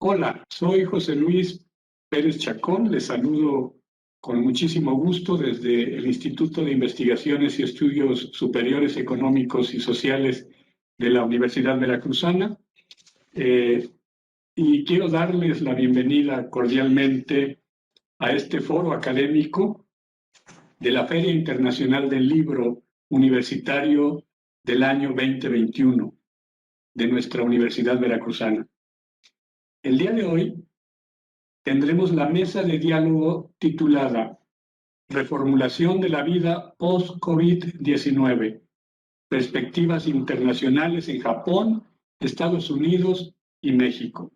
Hola, soy José Luis Pérez Chacón. Les saludo con muchísimo gusto desde el Instituto de Investigaciones y Estudios Superiores Económicos y Sociales de la Universidad Veracruzana. Y quiero darles la bienvenida cordialmente a este foro académico de la Feria Internacional del Libro Universitario del año 2021 de nuestra Universidad Veracruzana. El día de hoy tendremos la mesa de diálogo titulada Reformulación de la vida post-COVID-19, perspectivas internacionales en Japón, Estados Unidos y México.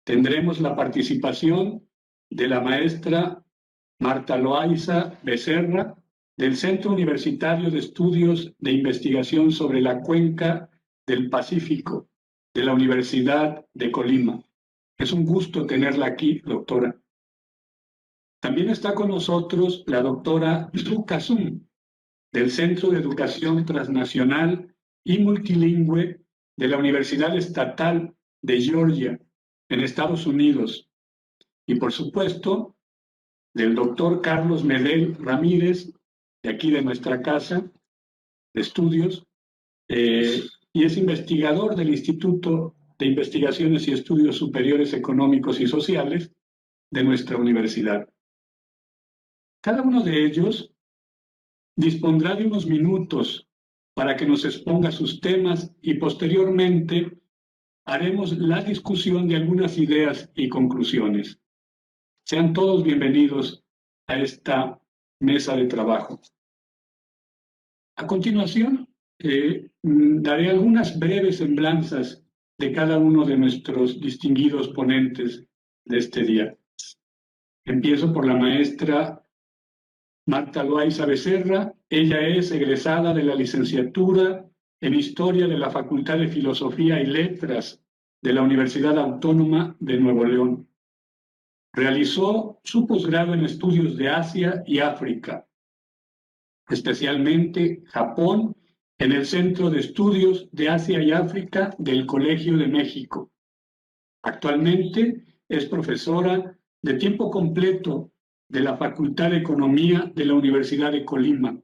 Tendremos la participación de la maestra Marta Loaiza Becerra, del Centro Universitario de Estudios de Investigación sobre la Cuenca del Pacífico de la Universidad de Colima. Es un gusto tenerla aquí, doctora. También está con nosotros la doctora Su Kasum, del Centro de Educación Transnacional y Multilingüe de la Universidad Estatal de Georgia, en Estados Unidos. Y por supuesto, del doctor Carlos Medel Ramírez, de aquí de nuestra casa de estudios, y es investigador del Instituto de Investigaciones y Estudios Superiores Económicos y Sociales de nuestra universidad. Cada uno de ellos dispondrá de unos minutos para que nos exponga sus temas y posteriormente haremos la discusión de algunas ideas y conclusiones. Sean todos bienvenidos a esta mesa de trabajo. A continuación, daré algunas breves semblanzas de cada uno de nuestros distinguidos ponentes de este día. Empiezo por la maestra Marta Loaiza Becerra. Ella es egresada de la licenciatura en Historia de la Facultad de Filosofía y Letras de la Universidad Autónoma de Nuevo León. Realizó su posgrado en estudios de Asia y África, especialmente Japón, en el Centro de Estudios de Asia y África del Colegio de México. Actualmente es profesora de tiempo completo de la Facultad de Economía de la Universidad de Colima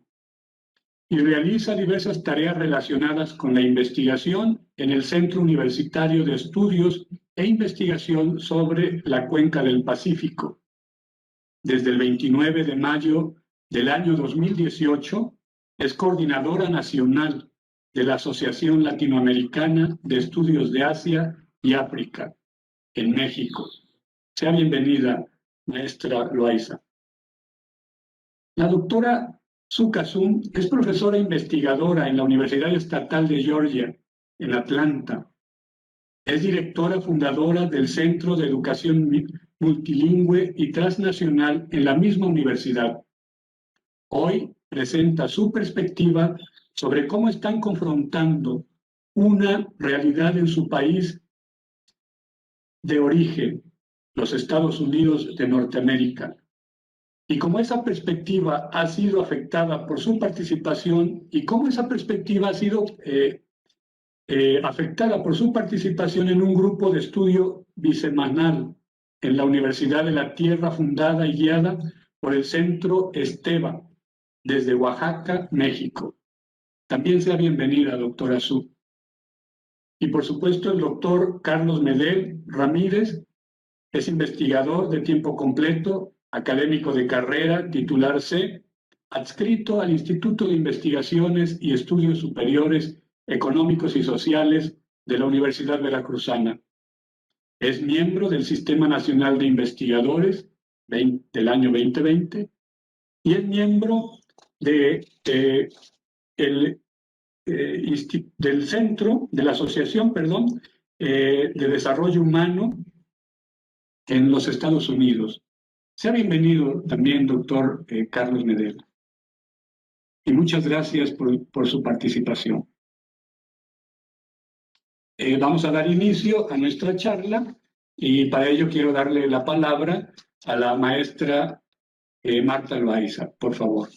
y realiza diversas tareas relacionadas con la investigación en el Centro Universitario de Estudios e Investigación sobre la Cuenca del Pacífico. Desde el 29 de mayo del año 2018 es coordinadora nacional de la Asociación Latinoamericana de Estudios de Asia y África en México. Sea bienvenida, maestra Loaiza. La doctora Su Kasum es profesora investigadora en la Universidad Estatal de Georgia, en Atlanta. Es directora fundadora del Centro de Educación Multilingüe y Transnacional en la misma universidad. Hoy presenta su perspectiva sobre cómo están confrontando una realidad en su país de origen, los Estados Unidos de Norteamérica. Y cómo esa perspectiva ha sido afectada por su participación y cómo esa perspectiva ha sido afectada por su participación en un grupo de estudio bisemanal en la Universidad de la Tierra, fundada y guiada por el Centro Esteva, desde Oaxaca, México. También sea bienvenida, doctora Su. Y por supuesto, el doctor Carlos Medel Ramírez es investigador de tiempo completo, académico de carrera, titular C, adscrito al Instituto de Investigaciones y Estudios Superiores Económicos y Sociales de la Universidad Veracruzana. Es miembro del Sistema Nacional de Investigadores del año 2020 y es miembro del centro, de la Asociación, de Desarrollo Humano en los Estados Unidos. Sea bienvenido también, doctor Carlos Medel. Y muchas gracias por su participación. Vamos a dar inicio a nuestra charla y para ello quiero darle la palabra a la maestra Marta Loaiza, por favor.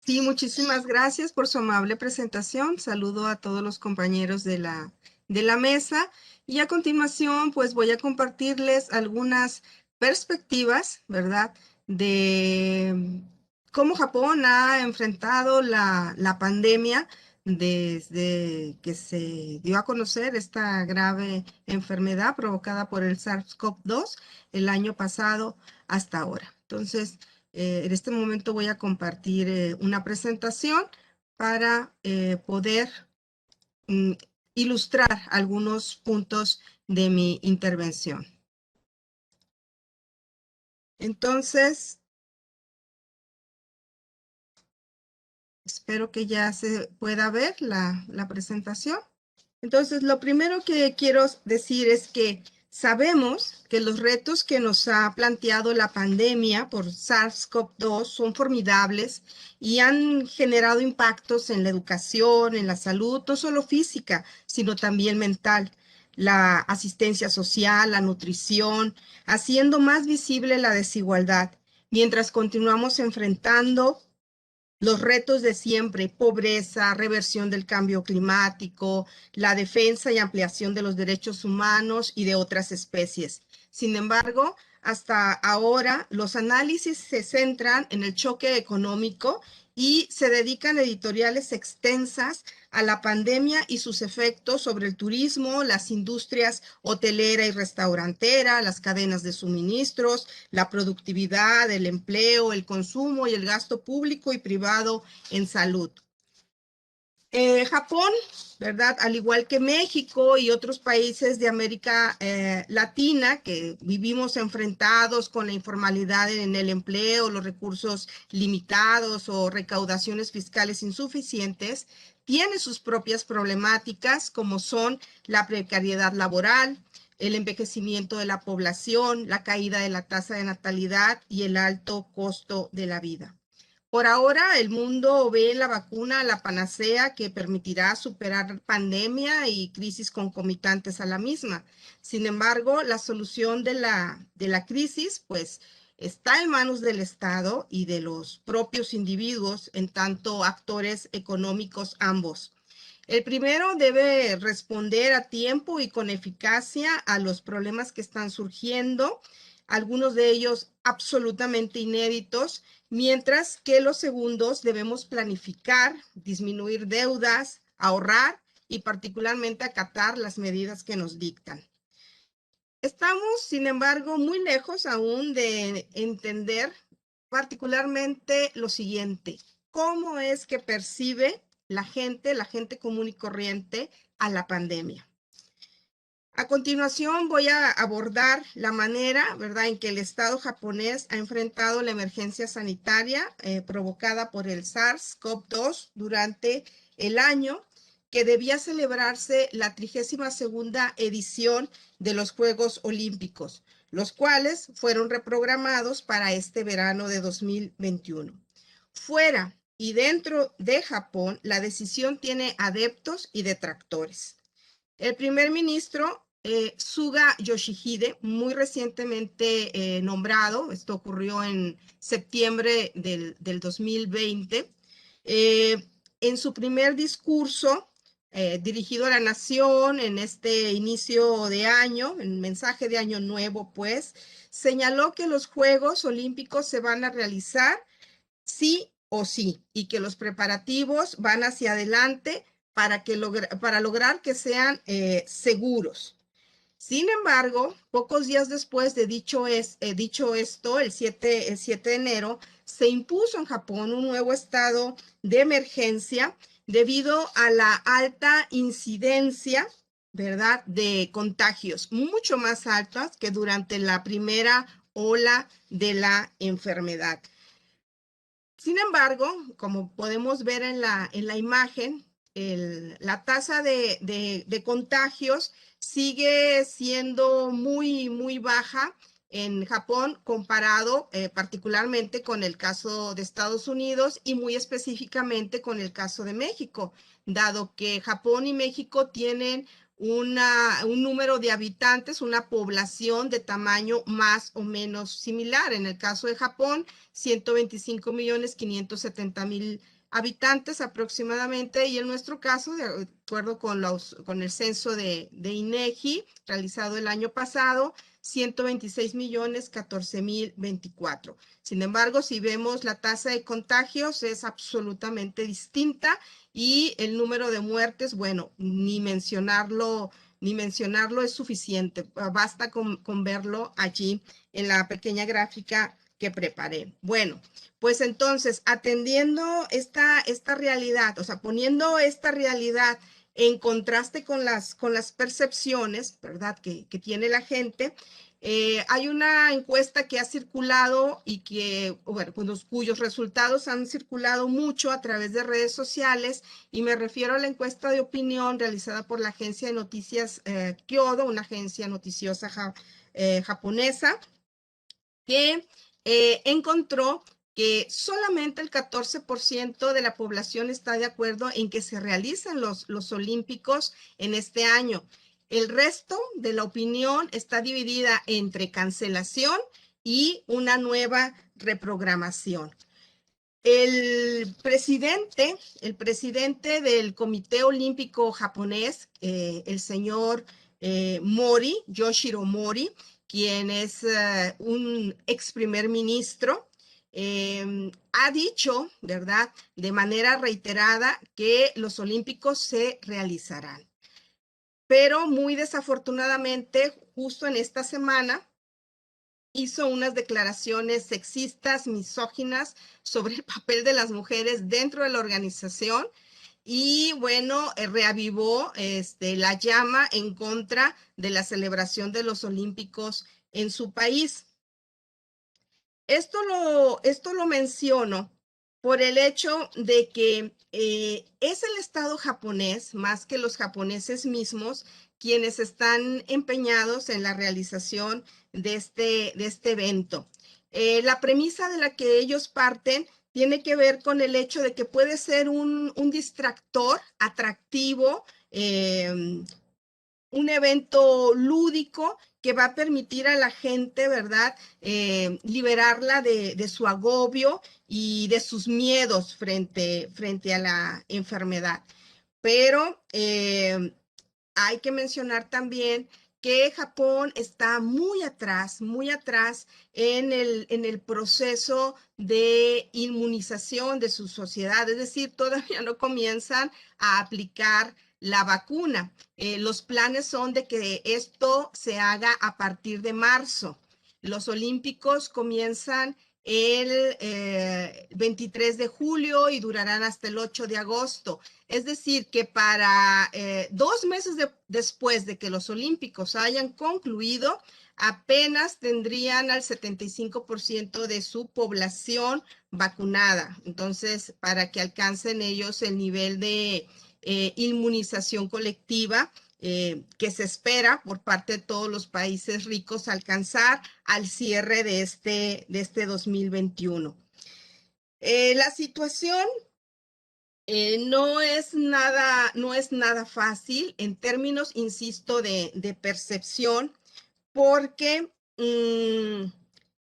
Sí, muchísimas gracias por su amable presentación. Saludo a todos los compañeros de la de la mesa y a continuación pues voy a compartirles algunas perspectivas, ¿verdad?, de cómo Japón ha enfrentado la pandemia desde que se dio a conocer esta grave enfermedad provocada por el SARS-CoV-2 el año pasado hasta ahora. Entonces, en este momento voy a compartir una presentación para poder ilustrar algunos puntos de mi intervención. Entonces, espero que ya se pueda ver la presentación. Entonces, lo primero que quiero decir es que sabemos que los retos que nos ha planteado la pandemia por SARS-CoV-2 son formidables y han generado impactos en la educación, en la salud, no solo física, sino también mental, la asistencia social, la nutrición, haciendo más visible la desigualdad, mientras continuamos enfrentando los retos de siempre: pobreza, reversión del cambio climático, la defensa y ampliación de los derechos humanos y de otras especies. Sin embargo, hasta ahora los análisis se centran en el choque económico y se dedican editoriales extensas a la pandemia y sus efectos sobre el turismo, las industrias hotelera y restaurantera, las cadenas de suministros, la productividad, el empleo, el consumo y el gasto público y privado en salud. Japón, ¿verdad?, al igual que México y otros países de América Latina que vivimos enfrentados con la informalidad en el empleo, los recursos limitados o recaudaciones fiscales insuficientes, tiene sus propias problemáticas como son la precariedad laboral, el envejecimiento de la población, la caída de la tasa de natalidad y el alto costo de la vida. Por ahora, el mundo ve en la vacuna la panacea que permitirá superar pandemia y crisis concomitantes a la misma. Sin embargo, la solución de la crisis, pues, está en manos del Estado y de los propios individuos, en tanto actores económicos ambos. El primero debe responder a tiempo y con eficacia a los problemas que están surgiendo, algunos de ellos absolutamente inéditos, mientras que los segundos debemos planificar, disminuir deudas, ahorrar y particularmente acatar las medidas que nos dictan. Estamos, sin embargo, muy lejos aún de entender particularmente lo siguiente: ¿cómo es que percibe la gente común y corriente, a la pandemia? A continuación voy a abordar la manera, ¿verdad?, en que el Estado japonés ha enfrentado la emergencia sanitaria provocada por el SARS-CoV-2 durante el año que debía celebrarse la 32ª edición de los Juegos Olímpicos, los cuales fueron reprogramados para este verano de 2021. Fuera y dentro de Japón, la decisión tiene adeptos y detractores. El primer ministro Suga Yoshihide, muy recientemente nombrado, esto ocurrió en septiembre del 2020, en su primer discurso dirigido a la nación en este inicio de año, en mensaje de año nuevo, pues, señaló que los Juegos Olímpicos se van a realizar sí o sí y que los preparativos van hacia adelante para lograr que sean seguros. Sin embargo, pocos días después de dicho esto, el 7 de enero, se impuso en Japón un nuevo estado de emergencia debido a la alta incidencia, ¿verdad?, de contagios, mucho más altas que durante la primera ola de la enfermedad. Sin embargo, como podemos ver en la imagen, la tasa de contagios sigue siendo muy baja en Japón comparado particularmente con el caso de Estados Unidos y muy específicamente con el caso de México, dado que Japón y México tienen un número de habitantes, una población de tamaño más o menos similar. En el caso de Japón, 125.570.000 habitantes aproximadamente, y en nuestro caso, de acuerdo con el censo de INEGI, realizado el año pasado, 126.014.024. Sin embargo, si vemos la tasa de contagios, es absolutamente distinta, y el número de muertes, bueno, ni mencionarlo es suficiente. Basta con verlo allí en la pequeña gráfica que preparé. Bueno, pues entonces, atendiendo esta realidad, o sea, poniendo esta realidad en contraste con las percepciones, ¿verdad?, que tiene la gente, hay una encuesta que ha circulado y que, bueno, cuyos resultados han circulado mucho a través de redes sociales, y me refiero a la encuesta de opinión realizada por la agencia de noticias Kyodo, una agencia noticiosa japonesa, que encontró que solamente el 14% de la población está de acuerdo en que se realicen los Olímpicos en este año. El resto de la opinión está dividida entre cancelación y una nueva reprogramación. El presidente del Comité Olímpico japonés, el señor Yoshiro Mori, quien es un ex primer ministro, ha dicho, ¿verdad?, de manera reiterada que los Olímpicos se realizarán. Pero muy desafortunadamente, justo en esta semana, hizo unas declaraciones sexistas, misóginas, sobre el papel de las mujeres dentro de la organización, y bueno, reavivó la llama en contra de la celebración de los Olímpicos en su país. Esto lo menciono por el hecho de que es el Estado japonés, más que los japoneses mismos, quienes están empeñados en la realización de este evento. La premisa de la que ellos parten tiene que ver con el hecho de que puede ser un distractor atractivo, un evento lúdico que va a permitir a la gente, ¿verdad?, liberarla de su agobio y de sus miedos frente a la enfermedad. Pero hay que mencionar también que Japón está muy atrás en el proceso de inmunización de su sociedad, es decir, todavía no comienzan a aplicar la vacuna. Los planes son de que esto se haga a partir de marzo. Los Olímpicos comienzan el 23 de julio y durarán hasta el 8 de agosto. Es decir, que para 2 meses después de que los Olímpicos hayan concluido, apenas tendrían al 75% de su población vacunada. Entonces, para que alcancen ellos el nivel de inmunización colectiva que se espera por parte de todos los países ricos alcanzar al cierre de este 2021. La situación no es nada fácil en términos, insisto, de percepción, porque en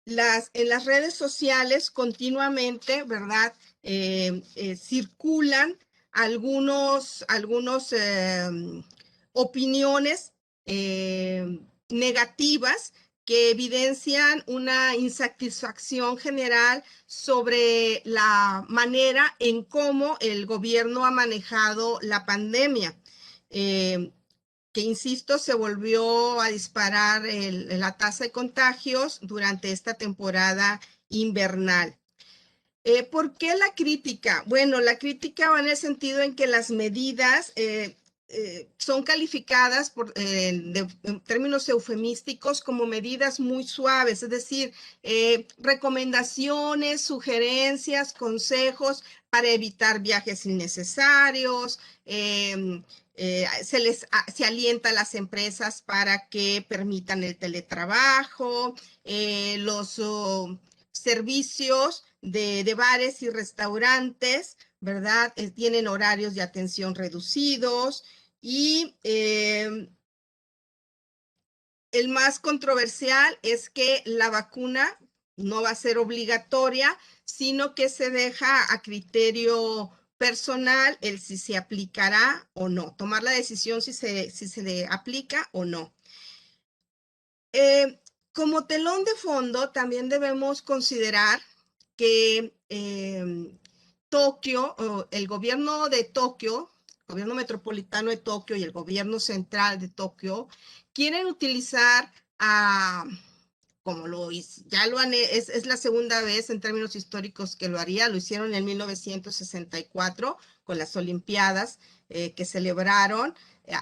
las redes sociales continuamente, ¿verdad?, circulan algunos opiniones negativas que evidencian una insatisfacción general sobre la manera en cómo el gobierno ha manejado la pandemia, que, insisto, se volvió a disparar la tasa de contagios durante esta temporada invernal. ¿Por qué la crítica? Bueno, la crítica va en el sentido en que las medidas son calificadas en términos eufemísticos como medidas muy suaves, es decir, recomendaciones, sugerencias, consejos para evitar viajes innecesarios, se alienta a las empresas para que permitan el teletrabajo, los servicios de bares y restaurantes, ¿verdad? Tienen horarios de atención reducidos, y el más controversial es que la vacuna no va a ser obligatoria, sino que se deja a criterio personal el si se aplicará o no, tomar la decisión si se le aplica o no. Como telón de fondo, también debemos considerar que Tokio, el gobierno de Tokio, el gobierno metropolitano de Tokio y el gobierno central de Tokio quieren utilizar como ya lo han, es la segunda vez en términos históricos que lo haría, lo hicieron en 1964 con las Olimpiadas que celebraron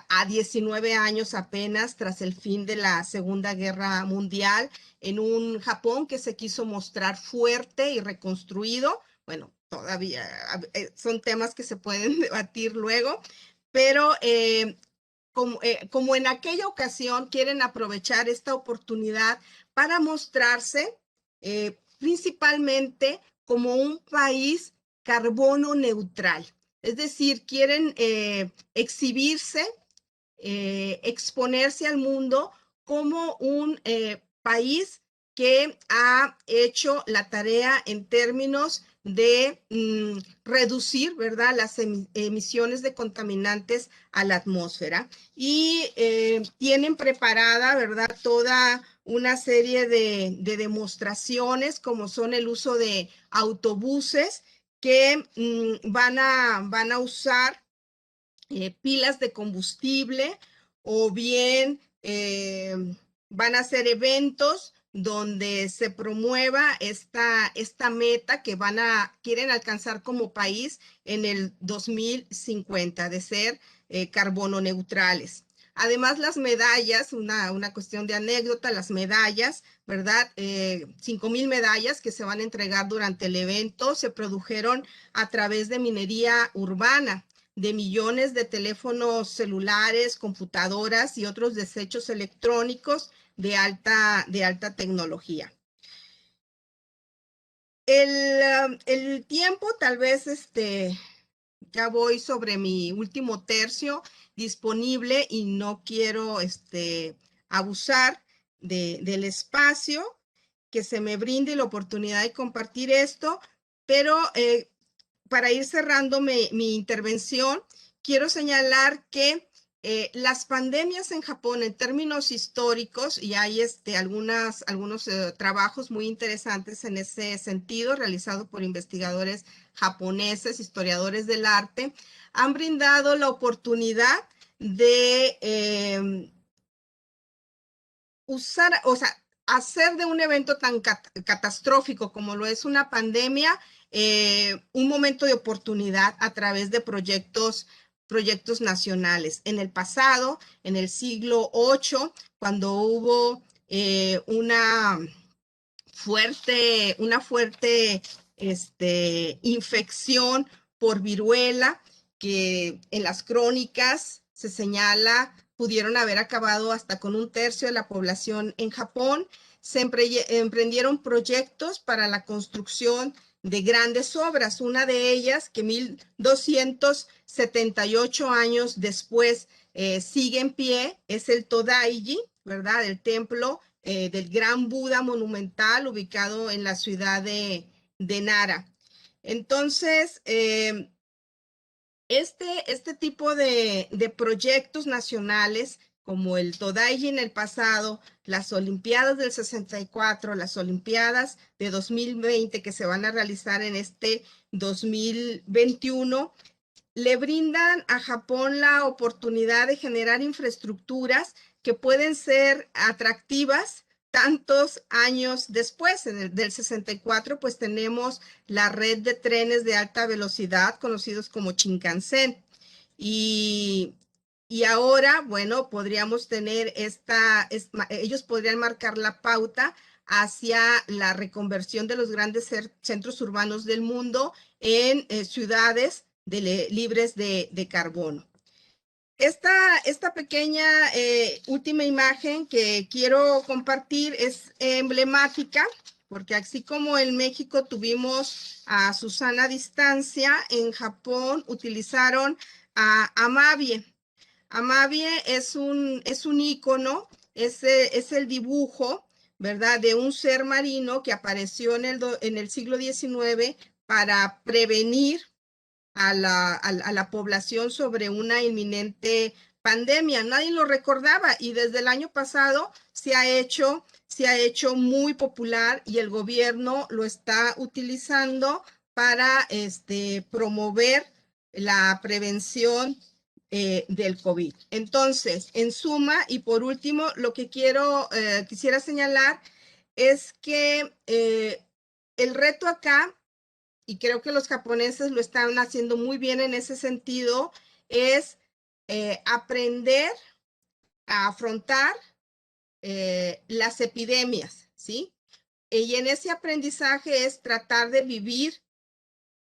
a 19 años apenas tras el fin de la Segunda Guerra Mundial, en un Japón que se quiso mostrar fuerte y reconstruido. Bueno, todavía son temas que se pueden debatir luego, pero como en aquella ocasión quieren aprovechar esta oportunidad para mostrarse principalmente como un país carbono neutral. Es decir, quieren exhibirse, exponerse al mundo como un país que ha hecho la tarea en términos de reducir, ¿verdad?, las emisiones de contaminantes a la atmósfera. Y tienen preparada, ¿verdad?, toda una serie de demostraciones, como son el uso de autobuses que van a usar pilas de combustible, o bien van a hacer eventos donde se promueva esta meta que quieren alcanzar como país en el 2050, de ser carbono neutrales. Además, las medallas, una cuestión de anécdota, las medallas, ¿verdad? 5,000 medallas que se van a entregar durante el evento se produjeron a través de minería urbana, de millones de teléfonos celulares, computadoras y otros desechos electrónicos de alta tecnología. El tiempo, tal vez ya voy sobre mi último tercio disponible y no quiero abusar del espacio que se me brinde la oportunidad de compartir esto, pero para ir cerrando mi intervención, quiero señalar que las pandemias en Japón en términos históricos, y hay algunos trabajos muy interesantes en ese sentido, realizados por investigadores japoneses, historiadores del arte, han brindado la oportunidad de hacer de un evento tan catastrófico como lo es una pandemia, un momento de oportunidad a través de proyectos nacionales. En el pasado, en el siglo VIII, cuando hubo una fuerte infección por viruela, que en las crónicas se señala pudieron haber acabado hasta con 1/3 de la población en Japón. Se emprendieron proyectos para la construcción de grandes obras. Una de ellas, que 1278 años después sigue en pie, es el Todaiji, ¿verdad? El templo del Gran Buda monumental, ubicado en la ciudad de Nara. Entonces, este tipo de proyectos nacionales, como el Todaiji en el pasado, las Olimpiadas del 64, las Olimpiadas de 2020 que se van a realizar en 2021, le brindan a Japón la oportunidad de generar infraestructuras que pueden ser atractivas tantos años después. Del 64, pues tenemos la red de trenes de alta velocidad, conocidos como Shinkansen. Y ahora, bueno, podríamos tener ellos podrían marcar la pauta hacia la reconversión de los grandes centros urbanos del mundo en ciudades libres de carbono. Esta pequeña última imagen que quiero compartir es emblemática, porque así como en México tuvimos a Susana Distancia, en Japón utilizaron a Amabie. Amabie es un ícono, es el dibujo, ¿verdad?, de un ser marino que apareció en el siglo XIX para prevenir a la población sobre una inminente pandemia. Nadie lo recordaba y desde el año pasado se ha hecho muy popular y el gobierno lo está utilizando para promover la prevención del COVID. Entonces, en suma, y por último, lo que quisiera señalar es que el reto acá, y creo que los japoneses lo están haciendo muy bien en ese sentido, es aprender a afrontar las epidemias, ¿sí? Y en ese aprendizaje es tratar de vivir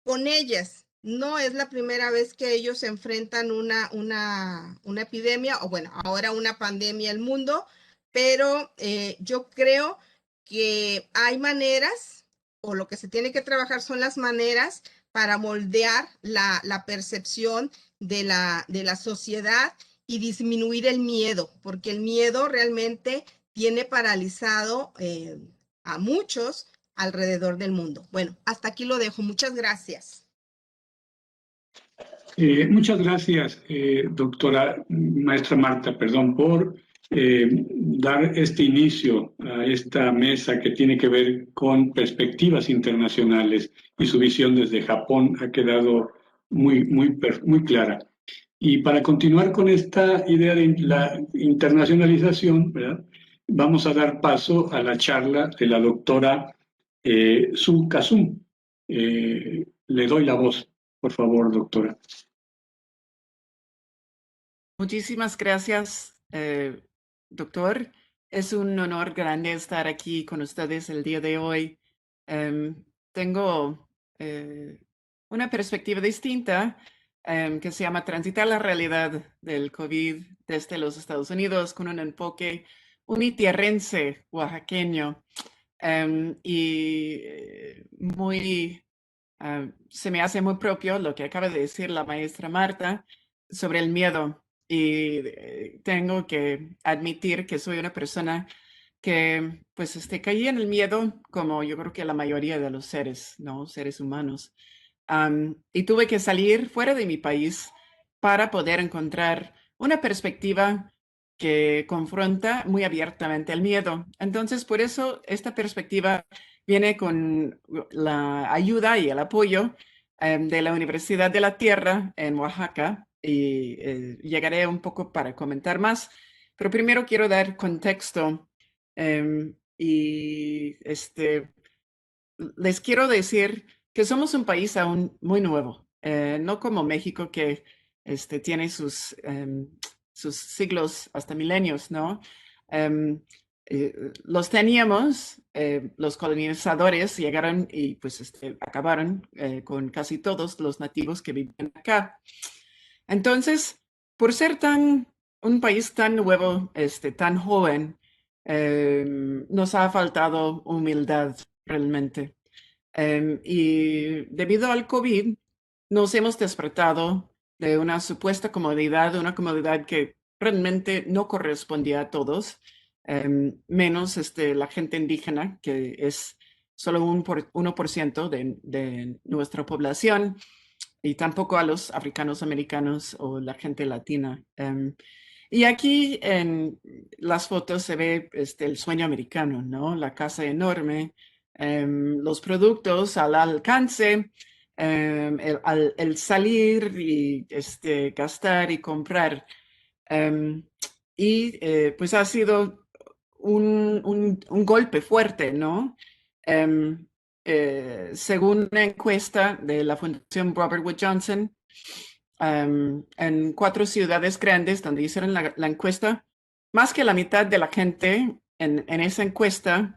con ellas. No es la primera vez que ellos enfrentan una epidemia, o bueno, ahora una pandemia en el mundo, pero yo creo que hay maneras, o lo que se tiene que trabajar son las maneras para moldear la percepción de la sociedad y disminuir el miedo, porque el miedo realmente tiene paralizado a muchos alrededor del mundo. Bueno, hasta aquí lo dejo. Muchas gracias. Muchas gracias, doctora, maestra Marta, perdón, por dar este inicio a esta mesa que tiene que ver con perspectivas internacionales y su visión desde Japón ha quedado muy clara. Y para continuar con esta idea de la internacionalización, ¿verdad? Vamos a dar paso a la charla de la doctora Su Kazum. Le doy la voz, por favor, doctora. Muchísimas gracias, doctor. Es un honor grande estar aquí con ustedes el día de hoy. Tengo una perspectiva distinta que se llama Transitar la realidad del COVID desde los Estados Unidos con un enfoque unitierrense oaxaqueño y se me hace muy propio lo que acaba de decir la maestra Marta sobre el miedo. Y tengo que admitir que soy una persona que pues caí en el miedo como yo creo que la mayoría de los seres, ¿no? Seres humanos. Y tuve que salir fuera de mi país para poder encontrar una perspectiva que confronta muy abiertamente el miedo. Entonces, por eso esta perspectiva viene con la ayuda y el apoyo de la Universidad de la Tierra en Oaxaca y llegaré un poco para comentar más, pero primero quiero dar contexto y les quiero decir que somos un país aún muy nuevo, no como México que tiene sus siglos hasta milenios, ¿no? Los teníamos, los colonizadores llegaron y pues acabaron con casi todos los nativos que vivían acá. Entonces, por ser un país tan nuevo, tan joven, nos ha faltado humildad realmente. Y debido al COVID, nos hemos despertado de una supuesta comodidad, una comodidad que realmente no correspondía a todos, menos la gente indígena, que es solo 1% de nuestra población, y tampoco a los africanos americanos o la gente latina. Y aquí en las fotos se ve el sueño americano, ¿no? La casa enorme, los productos al alcance, el salir y gastar y comprar. Y pues ha sido un golpe fuerte, ¿no? Según una encuesta de la Fundación Robert Wood Johnson, en 4 ciudades grandes donde hicieron la encuesta, más que la mitad de la gente en esa encuesta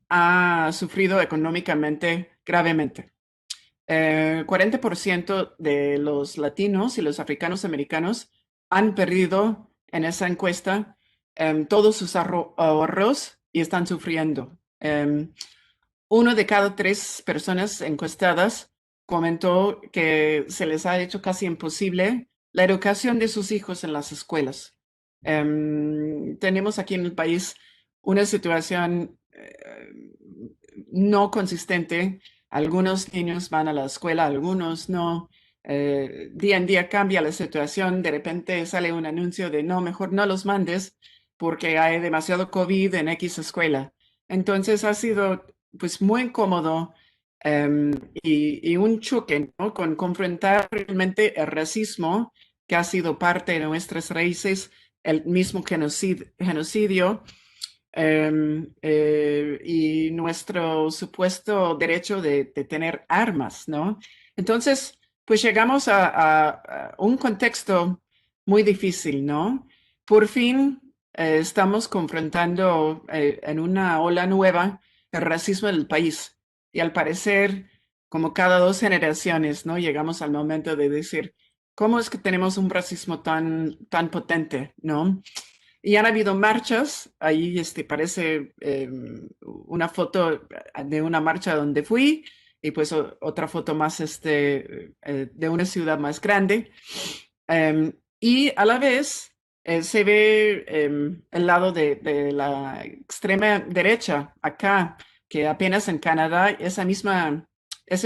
ha sufrido económicamente gravemente. 40% de los latinos y los africanos americanos han perdido en esa encuesta todos sus ahorros y están sufriendo. 1 de cada 3 personas encuestadas comentó que se les ha hecho casi imposible la educación de sus hijos en las escuelas. Tenemos aquí en el país una situación no consistente. Algunos niños van a la escuela, algunos no. día en día cambia la situación, de repente sale un anuncio de no, mejor no los mandes porque hay demasiado COVID en X escuela. Entonces ha sido pues muy incómodo y un choque, ¿no? Con confrontar realmente el racismo que ha sido parte de nuestras raíces, el mismo genocidio y nuestro supuesto derecho de tener armas, ¿no? Entonces, pues llegamos a un contexto muy difícil, ¿no? Por fin estamos confrontando en una ola nueva el racismo del país y al parecer, como cada 2 generaciones, ¿no? Llegamos al momento de decir, ¿cómo es que tenemos un racismo tan potente, ¿no? Y han habido marchas, ahí parece una foto de una marcha donde fui y pues otra foto más de una ciudad más grande. Y a la vez se ve el lado de la extrema derecha acá, que apenas en Canadá ese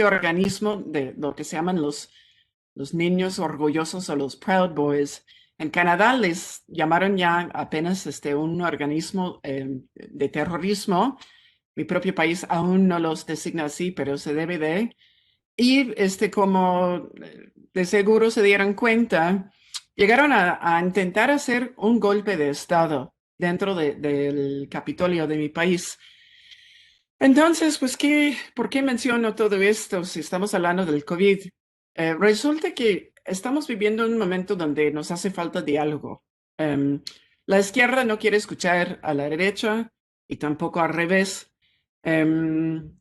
organismo de lo que se llaman los niños orgullosos o los Proud Boys, en Canadá les llamaron ya apenas un organismo de terrorismo. Mi propio país aún no los designa así, pero se debe de. Y como de seguro se dieron cuenta, llegaron a intentar hacer un golpe de Estado dentro del Capitolio de mi país. Entonces, pues, ¿por qué menciono todo esto si estamos hablando del COVID? Resulta que estamos viviendo un momento donde nos hace falta diálogo. La izquierda no quiere escuchar a la derecha y tampoco al revés. Em,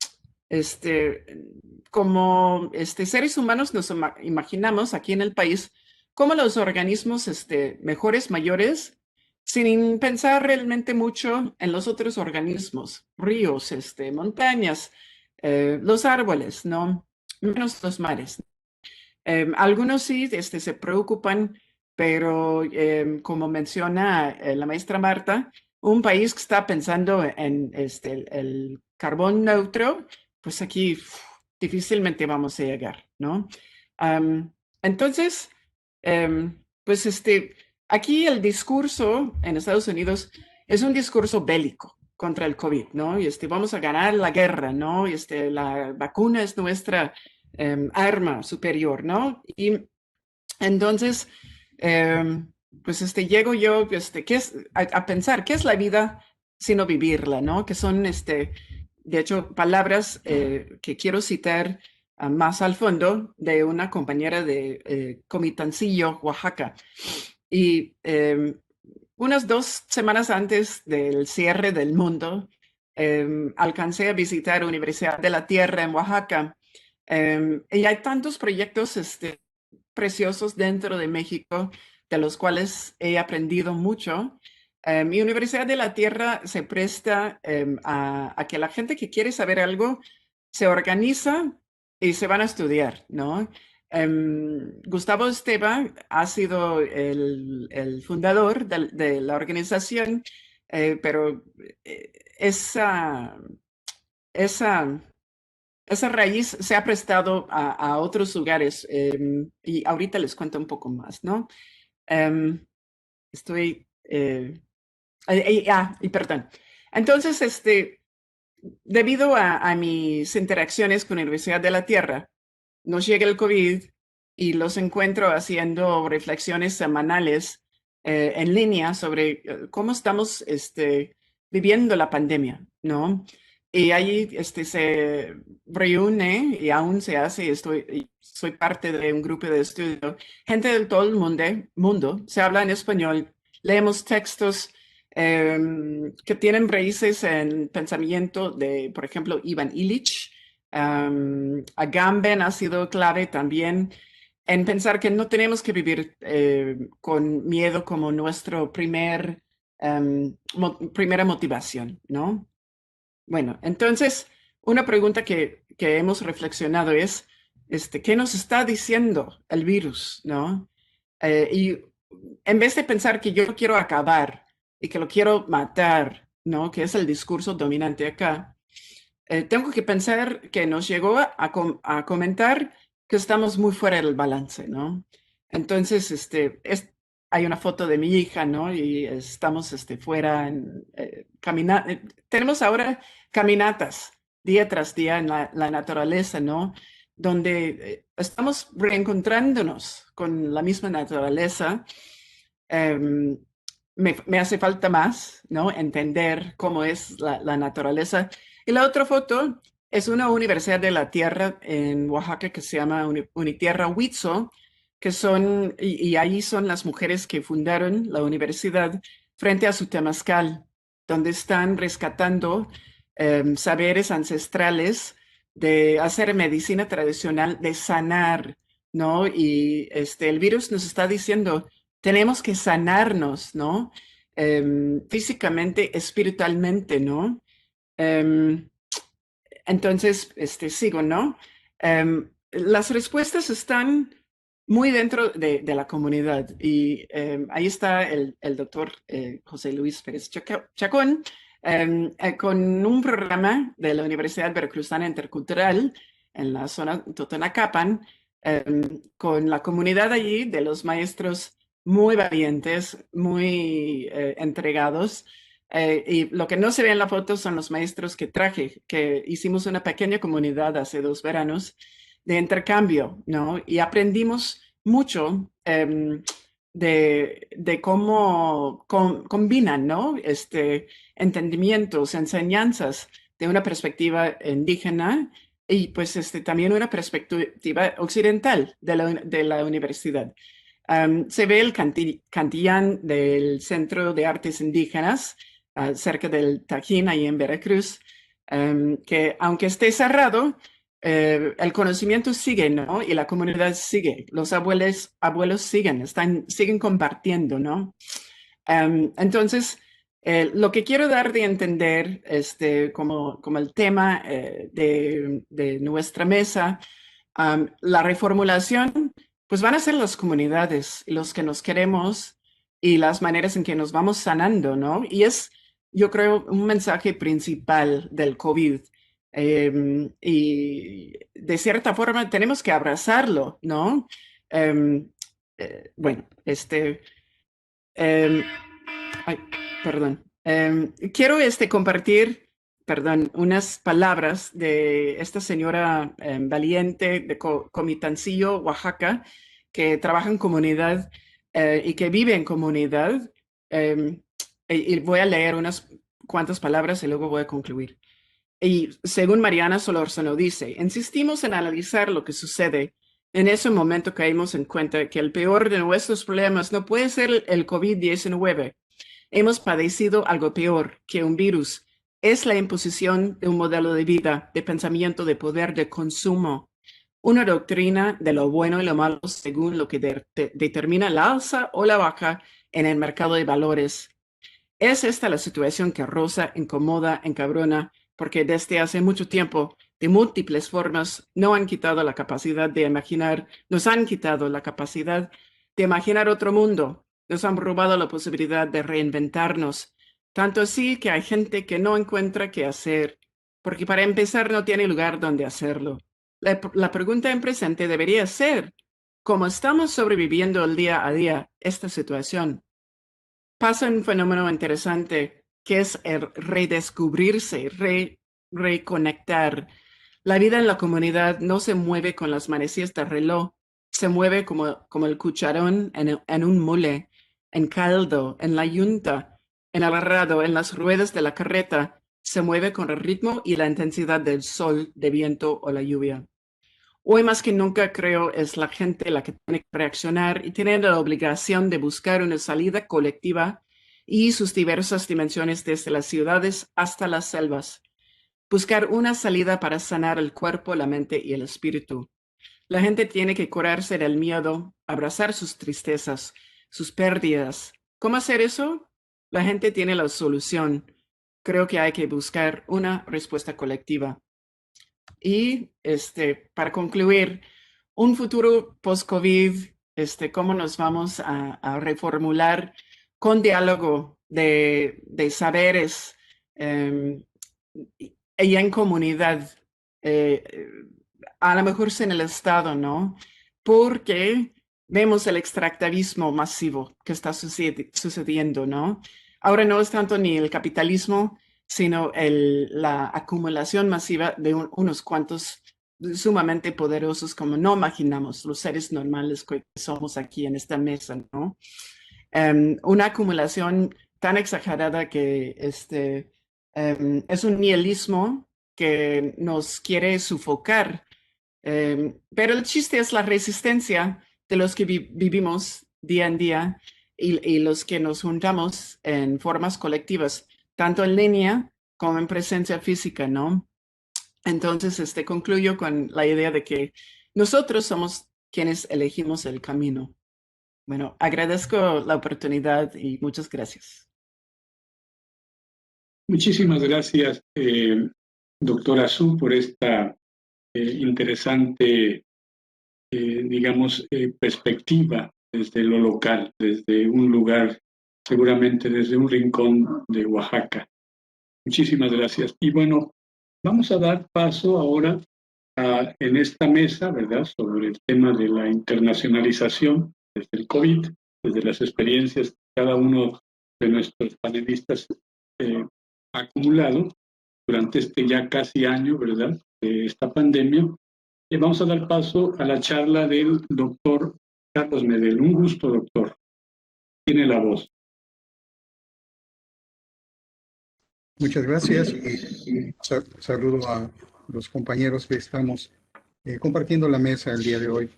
como seres humanos nos imaginamos aquí en el país como los organismos mejores, mayores, sin pensar realmente mucho en los otros organismos, ríos, montañas, los árboles, ¿no? Menos los mares. Algunos sí se preocupan, pero como menciona la maestra Marta, un país que está pensando en el carbón neutro, pues aquí difícilmente vamos a llegar, ¿no? Entonces, pues aquí el discurso en Estados Unidos es un discurso bélico contra el COVID, ¿no? Y vamos a ganar la guerra, ¿no? Y la vacuna es nuestra arma superior, ¿no? Y entonces, pues llego yo ¿qué es, a pensar, ¿qué es la vida sino vivirla, ¿no? Que son, de hecho, palabras que quiero citar más al fondo de una compañera de Comitancillo, Oaxaca. Y unas 2 semanas antes del cierre del mundo, alcancé a visitar Universidad de la Tierra en Oaxaca. Y hay tantos proyectos preciosos dentro de México, de los cuales he aprendido mucho. Mi Universidad de la Tierra se presta a que la gente que quiere saber algo se organiza y se van a estudiar, ¿no? Gustavo Esteva ha sido el fundador de la organización, pero esa raíz se ha prestado a otros lugares y ahorita les cuento un poco más, ¿no? Y perdón. Entonces, debido a mis interacciones con la Universidad de la Tierra, nos llega el COVID y los encuentro haciendo reflexiones semanales en línea sobre cómo estamos viviendo la pandemia, ¿no? Y ahí se reúne y aún se hace, soy parte de un grupo de estudio, gente de todo el mundo, se habla en español, leemos textos que tienen raíces en pensamiento de, por ejemplo, Ivan Illich. Agamben ha sido clave también en pensar que no tenemos que vivir con miedo como nuestro primera motivación, ¿no? Bueno, entonces, una pregunta que hemos reflexionado es, ¿qué nos está diciendo el virus, no? Y en vez de pensar que yo lo quiero acabar y que lo quiero matar, ¿no? Que es el discurso dominante acá, tengo que pensar que nos llegó a comentar que estamos muy fuera del balance, ¿no? Entonces, hay una foto de mi hija, ¿no? Y estamos fuera caminando. Tenemos ahora caminatas día tras día en la naturaleza, ¿no? Donde estamos reencontrándonos con la misma naturaleza. Me hace falta más, ¿no? Entender cómo es la naturaleza. Y la otra foto es una universidad de la tierra en Oaxaca que se llama Unitierra Huitzil, que son, y ahí son las mujeres que fundaron la universidad frente a su temazcal, donde están rescatando saberes ancestrales de hacer medicina tradicional, de sanar, ¿no? Y el virus nos está diciendo, tenemos que sanarnos, ¿no? Físicamente, espiritualmente, ¿no? Entonces, sigo, ¿no? Las respuestas están muy dentro de la comunidad y ahí está el doctor José Luis Pérez Chacón con un programa de la Universidad Veracruzana Intercultural en la zona Totonacapan, con la comunidad allí de los maestros muy valientes, muy entregados. Y lo que no se ve en la foto son los maestros que traje, que hicimos una pequeña comunidad hace 2 veranos de intercambio, ¿no? Y aprendimos mucho de cómo combinan, ¿no? Entendimientos, enseñanzas de una perspectiva indígena y pues también una perspectiva occidental de la universidad. Se ve el cantillán del Centro de Artes Indígenas, cerca del Tajín, ahí en Veracruz, que aunque esté cerrado, el conocimiento sigue, ¿no? Y la comunidad sigue, los abuelos siguen, siguen compartiendo, ¿no? Entonces, lo que quiero dar de entender, como el tema de nuestra mesa, la reformulación, pues van a ser las comunidades, los que nos queremos y las maneras en que nos vamos sanando, ¿no? Y es, yo creo, un mensaje principal del COVID. Y de cierta forma tenemos que abrazarlo, ¿no? Bueno, ay, perdón. Quiero compartir, perdón, unas palabras de esta señora valiente de Comitancillo, Oaxaca, que trabaja en comunidad y que vive en comunidad. Y voy a leer unas cuantas palabras y luego voy a concluir. Y según Mariana Solórzano dice, insistimos en analizar lo que sucede. En ese momento caímos en cuenta que el peor de nuestros problemas no puede ser el COVID-19. Hemos padecido algo peor que un virus. Es la imposición de un modelo de vida, de pensamiento, de poder, de consumo. Una doctrina de lo bueno y lo malo según lo que determina la alza o la baja en el mercado de valores. Es esta la situación que roza, incomoda, encabrona, porque desde hace mucho tiempo, de múltiples formas, nos han quitado la capacidad de imaginar otro mundo, nos han robado la posibilidad de reinventarnos, tanto así que hay gente que no encuentra qué hacer, porque para empezar no tiene lugar donde hacerlo. La pregunta en presente debería ser, ¿cómo estamos sobreviviendo el día a día esta situación? Pasa un fenómeno interesante que es el redescubrirse, reconectar. La vida en la comunidad no se mueve con las manecillas de reloj, se mueve como el cucharón en un mole, en caldo, en la yunta, en el arado, en las ruedas de la carreta. Se mueve con el ritmo y la intensidad del sol, del viento o la lluvia. Hoy más que nunca creo es la gente la que tiene que reaccionar y tiene la obligación de buscar una salida colectiva y sus diversas dimensiones desde las ciudades hasta las selvas. Buscar una salida para sanar el cuerpo, la mente y el espíritu. La gente tiene que curarse del miedo, abrazar sus tristezas, sus pérdidas. ¿Cómo hacer eso? La gente tiene la solución. Creo que hay que buscar una respuesta colectiva. Y para concluir, un futuro post-COVID, cómo nos vamos a reformular con diálogo de saberes y en comunidad. a lo mejor en el Estado, ¿no? Porque vemos el extractivismo masivo que está sucediendo, ¿no? Ahora no es tanto ni el capitalismo, sino la acumulación masiva de unos cuantos sumamente poderosos como no imaginamos, los seres normales que somos aquí en esta mesa, ¿no? Una acumulación tan exagerada que es un nihilismo que nos quiere sofocar. Pero el chiste es la resistencia de los que vivimos día en día y los que nos juntamos en formas colectivas, tanto en línea como en presencia física, ¿no? Entonces, concluyo con la idea de que nosotros somos quienes elegimos el camino. Bueno, agradezco la oportunidad y muchas gracias. Muchísimas gracias, doctora Su, por esta interesante, digamos, perspectiva desde lo local, desde un lugar, seguramente desde un rincón de Oaxaca. Muchísimas gracias. Y bueno, vamos a dar paso ahora en esta mesa, ¿verdad?, sobre el tema de la internacionalización desde el COVID, desde las experiencias que cada uno de nuestros panelistas ha acumulado durante este ya casi año, ¿verdad?, de esta pandemia. Vamos a dar paso a la charla del doctor Carlos Medel. Un gusto, doctor. Tiene la voz. Muchas gracias y saludo a los compañeros que estamos compartiendo la mesa el día de hoy.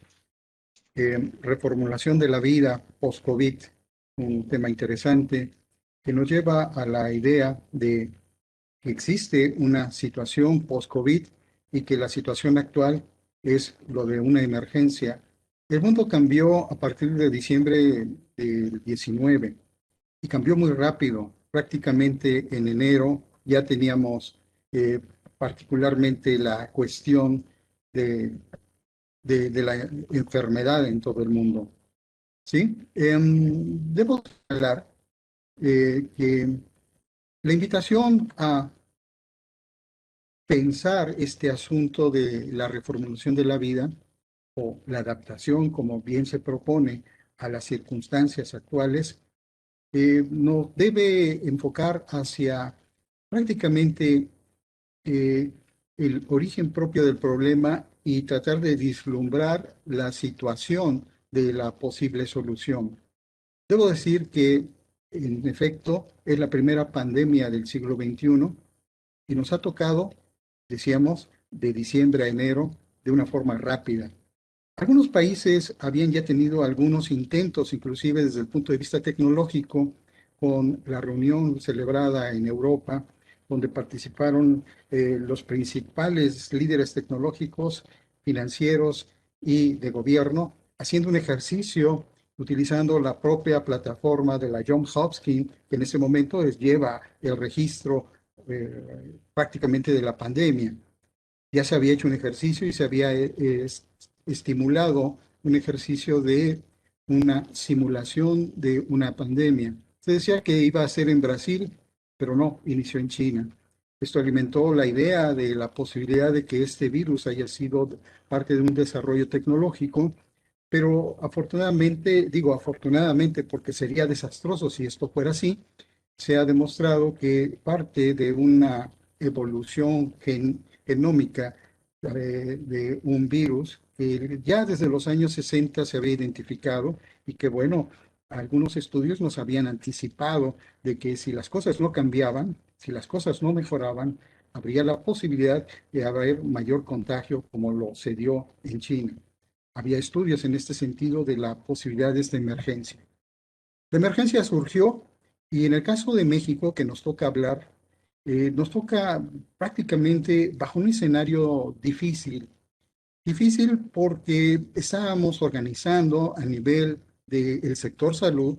Reformulación de la vida post-COVID, un tema interesante que nos lleva a la idea de que existe una situación post-COVID y que la situación actual es lo de una emergencia. El mundo cambió a partir de diciembre del 19 y cambió muy rápido. Prácticamente en enero ya teníamos particularmente la cuestión de la enfermedad en todo el mundo. ¿Sí? Debo hablar que la invitación a pensar este asunto de la reformulación de la vida o la adaptación, como bien se propone, a las circunstancias actuales, nos debe enfocar hacia prácticamente el origen propio del problema y tratar de vislumbrar la situación de la posible solución. Debo decir que, en efecto, es la primera pandemia del siglo XXI y nos ha tocado, decíamos, de diciembre a enero de una forma rápida. Algunos países habían ya tenido algunos intentos, inclusive desde el punto de vista tecnológico, con la reunión celebrada en Europa, donde participaron los principales líderes tecnológicos, financieros y de gobierno, haciendo un ejercicio utilizando la propia plataforma de la Johns Hopkins, que en ese momento lleva el registro prácticamente de la pandemia. Ya se había hecho un ejercicio y se había estimulado un ejercicio de una simulación de una pandemia. Se decía que iba a ser en Brasil, pero no, inició en China. Esto alimentó la idea de la posibilidad de que este virus haya sido parte de un desarrollo tecnológico, pero afortunadamente, digo afortunadamente porque sería desastroso si esto fuera así, se ha demostrado que parte de una evolución genómica de un virus que ya desde los años 60 se había identificado y que, bueno, algunos estudios nos habían anticipado de que si las cosas no cambiaban, si las cosas no mejoraban, habría la posibilidad de haber mayor contagio como lo se dio en China. Había estudios en este sentido de la posibilidad de esta emergencia. La emergencia surgió y en el caso de México, que nos toca hablar, nos toca prácticamente bajo un escenario difícil. Difícil porque estábamos organizando a nivel del sector salud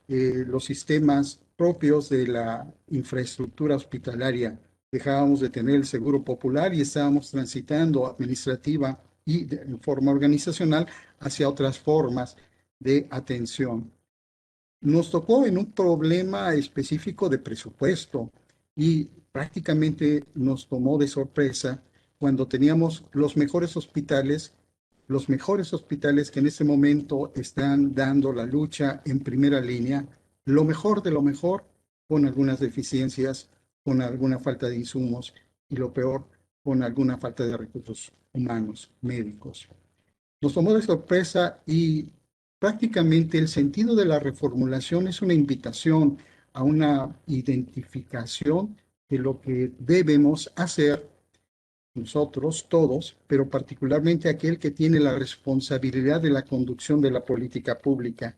los sistemas propios de la infraestructura hospitalaria. Dejábamos de tener el seguro popular y estábamos transitando administrativa y en forma organizacional hacia otras formas de atención. Nos tocó en un problema específico de presupuesto y prácticamente nos tomó de sorpresa cuando teníamos los mejores hospitales que en este momento están dando la lucha en primera línea, lo mejor de lo mejor, con algunas deficiencias, con alguna falta de insumos y lo peor, con alguna falta de recursos humanos, médicos. Nos tomó de sorpresa y prácticamente el sentido de la reformulación es una invitación a una identificación de lo que debemos hacer nosotros todos, pero particularmente aquel que tiene la responsabilidad de la conducción de la política pública,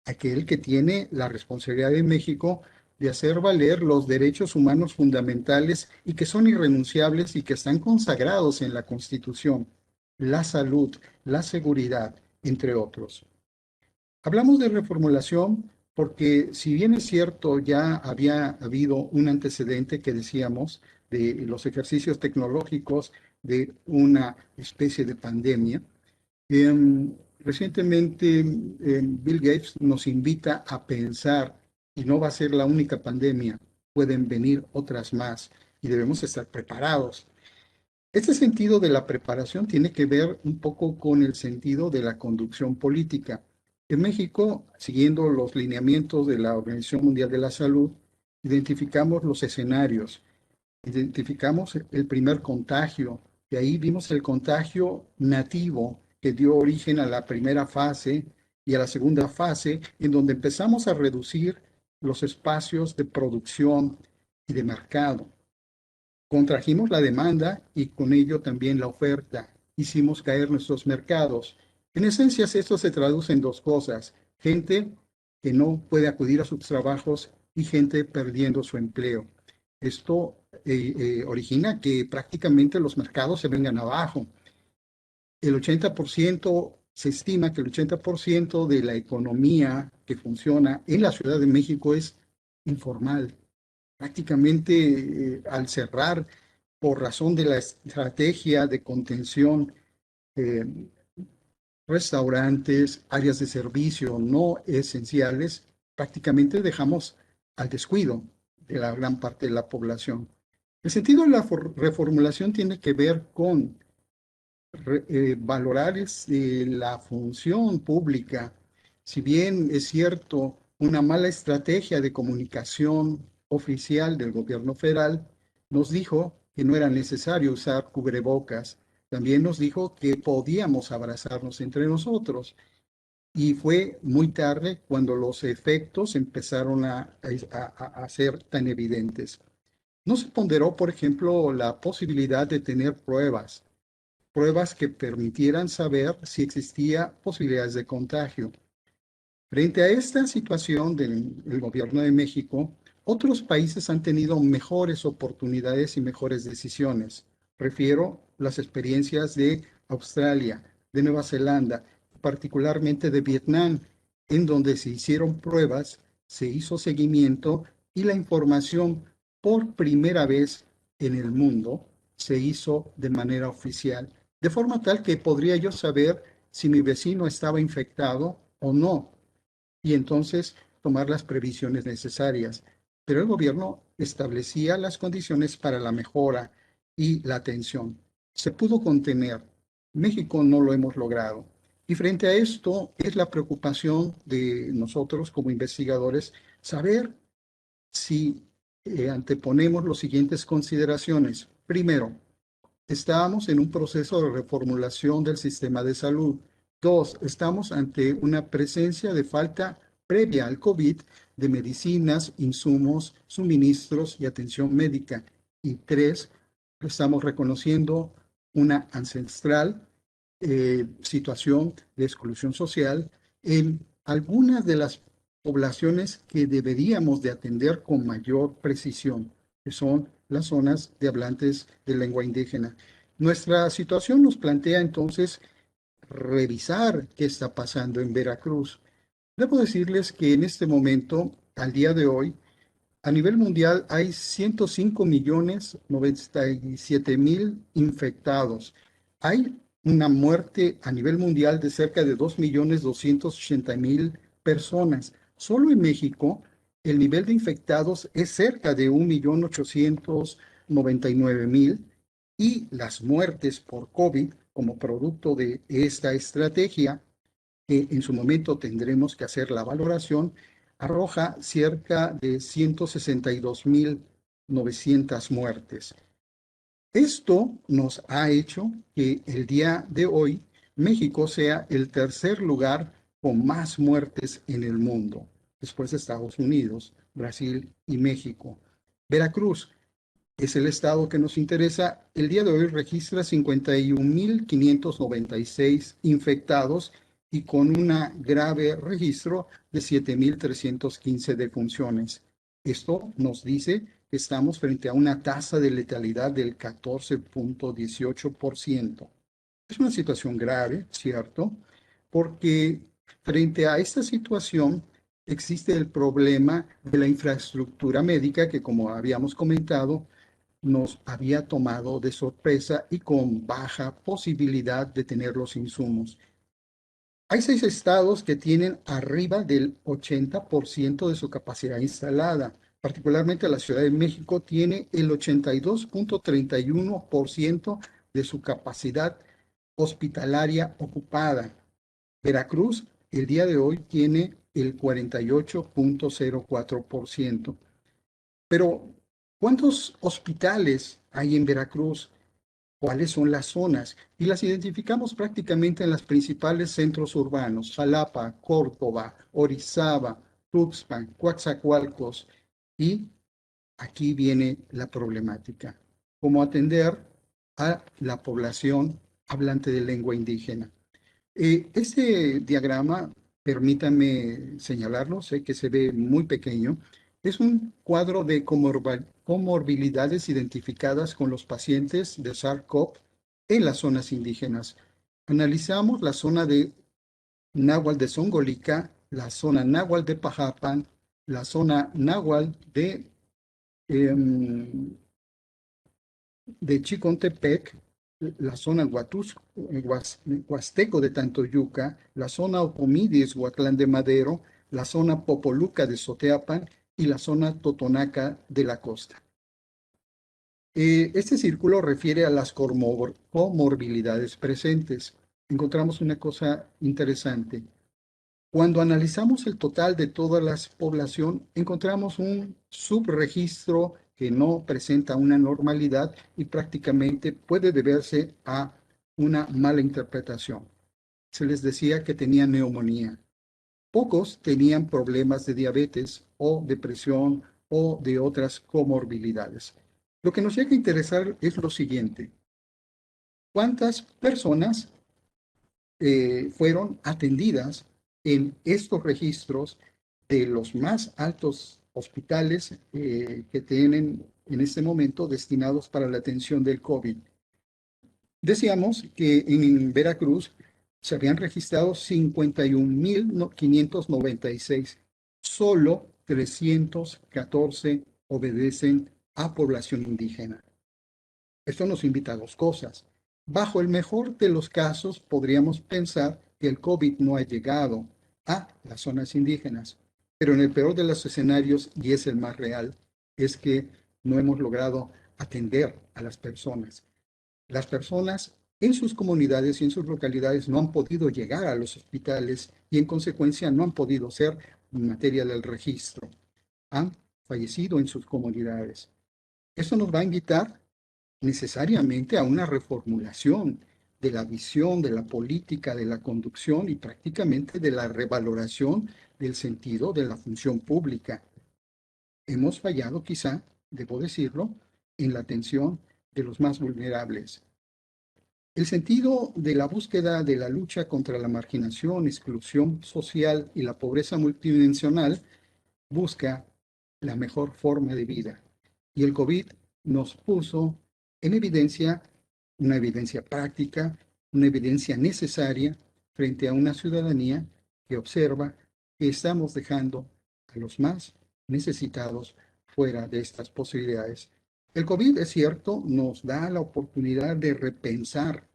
aquel que tiene la responsabilidad en México de hacer valer los derechos humanos fundamentales y que son irrenunciables y que están consagrados en la Constitución, la salud, la seguridad, entre otros. Hablamos de reformulación porque si bien es cierto, ya había habido un antecedente que decíamos de los ejercicios tecnológicos de una especie de pandemia, recientemente Bill Gates nos invita a pensar, y no va a ser la única pandemia, pueden venir otras más y debemos estar preparados. Este sentido de la preparación tiene que ver un poco con el sentido de la conducción política. En México, siguiendo los lineamientos de la Organización Mundial de la Salud, identificamos los escenarios, identificamos el primer contagio, y ahí vimos el contagio nativo que dio origen a la primera fase y a la segunda fase, en donde empezamos a reducir los espacios de producción y de mercado. Contrajimos la demanda y con ello también la oferta. Hicimos caer nuestros mercados. En esencia, esto se traduce en dos cosas: gente que no puede acudir a sus trabajos y gente perdiendo su empleo. Esto origina que prácticamente los mercados se vengan abajo. Se estima que el 80% de la economía que funciona en la Ciudad de México es informal. Prácticamente al cerrar por razón de la estrategia de contención, eh, restaurantes, áreas de servicio no esenciales, prácticamente dejamos al descuido de la gran parte de la población. El sentido de la reformulación tiene que ver con valorar la función pública. Si bien es cierto, una mala estrategia de comunicación oficial del gobierno federal nos dijo que no era necesario usar cubrebocas, también nos dijo que podíamos abrazarnos entre nosotros. Y fue muy tarde cuando los efectos empezaron a ser tan evidentes. No se ponderó, por ejemplo, la posibilidad de tener pruebas que permitieran saber si existía posibilidades de contagio. Frente a esta situación del gobierno de México, otros países han tenido mejores oportunidades y mejores decisiones. Refiero las experiencias de Australia, de Nueva Zelanda, particularmente de Vietnam, en donde se hicieron pruebas, se hizo seguimiento y la información por primera vez en el mundo se hizo de manera oficial, de forma tal que podría yo saber si mi vecino estaba infectado o no, y entonces tomar las previsiones necesarias. Pero el gobierno establecía las condiciones para la mejora y la atención. Se pudo contener. México no lo hemos logrado. Y frente a esto es la preocupación de nosotros como investigadores saber si anteponemos las siguientes consideraciones. Primero, estábamos en un proceso de reformulación del sistema de salud. Dos, estamos ante una presencia de falta previa al COVID de medicinas, insumos, suministros y atención médica. Y tres, estamos reconociendo una ancestral situación de exclusión social en algunas de las poblaciones que deberíamos de atender con mayor precisión, que son las zonas de hablantes de lengua indígena. Nuestra situación nos plantea entonces revisar qué está pasando en Veracruz. Debo decirles que en este momento, al día de hoy, a nivel mundial hay 105.097.000 infectados. Hay una muerte a nivel mundial de cerca de 2.280.000 personas. Solo en México, el nivel de infectados es cerca de 1.899.000 y las muertes por COVID como producto de esta estrategia, que en su momento tendremos que hacer la valoración, arroja cerca de 162.900 muertes. Esto nos ha hecho que el día de hoy México sea el tercer lugar con más muertes en el mundo, después de Estados Unidos, Brasil y México. Veracruz es el estado que nos interesa. El día de hoy registra 51.596 infectados y con un grave registro de 7.315 defunciones. Esto nos dice que estamos frente a una tasa de letalidad del 14.18%. Es una situación grave, ¿cierto? Porque frente a esta situación existe el problema de la infraestructura médica que, como habíamos comentado, nos había tomado de sorpresa y con baja posibilidad de tener los insumos. Hay 6 estados que tienen arriba del 80% de su capacidad instalada. Particularmente la Ciudad de México tiene el 82.31% de su capacidad hospitalaria ocupada. Veracruz el día de hoy tiene el 48.04%. Pero, ¿cuántos hospitales hay en Veracruz? ¿Cuáles son las zonas? Y las identificamos prácticamente en los principales centros urbanos: Jalapa, Córdoba, Orizaba, Tuxpan, Coatzacoalcos. Y aquí viene la problemática: cómo atender a la población hablante de lengua indígena. Este diagrama, permítanme señalarlo, sé que se ve muy pequeño, es un cuadro de comorbilidades identificadas con los pacientes de SARS-CoV en las zonas indígenas. Analizamos la zona de Náhuatl de Zongolica, la zona Náhuatl de Pajapan, la zona Náhuatl de Chicontepec, la zona Huasteco de Tantoyuca, la zona Ocomidis, Huatlán de Madero, la zona Popoluca de Soteapan y la zona Totonaca de la Costa. Este círculo refiere a las comorbilidades presentes. Encontramos una cosa interesante. Cuando analizamos el total de toda la población, encontramos un subregistro que no presenta una normalidad y prácticamente puede deberse a una mala interpretación. Se les decía que tenían neumonía. Pocos tenían problemas de diabetes o depresión o de otras comorbilidades. Lo que nos llega a interesar es lo siguiente: ¿cuántas personas fueron atendidas en estos registros de los más altos hospitales que tienen en este momento destinados para la atención del COVID? Decíamos que en Veracruz se habían registrado 51.596. Solo 314 obedecen a población indígena. Esto nos invita a dos cosas. Bajo el mejor de los casos, podríamos pensar que el COVID no ha llegado a las zonas indígenas, pero en el peor de los escenarios, y es el más real, es que no hemos logrado atender a las personas. Las personas en sus comunidades y en sus localidades no han podido llegar a los hospitales y en consecuencia no han podido ser en materia del registro. Han fallecido en sus comunidades. Esto nos va a invitar necesariamente a una reformulación de la visión, de la política, de la conducción y prácticamente de la revaloración del sentido de la función pública. Hemos fallado quizá, debo decirlo, en la atención de los más vulnerables. El sentido de la búsqueda de la lucha contra la marginación, exclusión social y la pobreza multidimensional busca la mejor forma de vida. Y el COVID nos puso en evidencia, una evidencia práctica, una evidencia necesaria frente a una ciudadanía que observa que estamos dejando a los más necesitados fuera de estas posibilidades. El COVID, es cierto, nos da la oportunidad de repensar,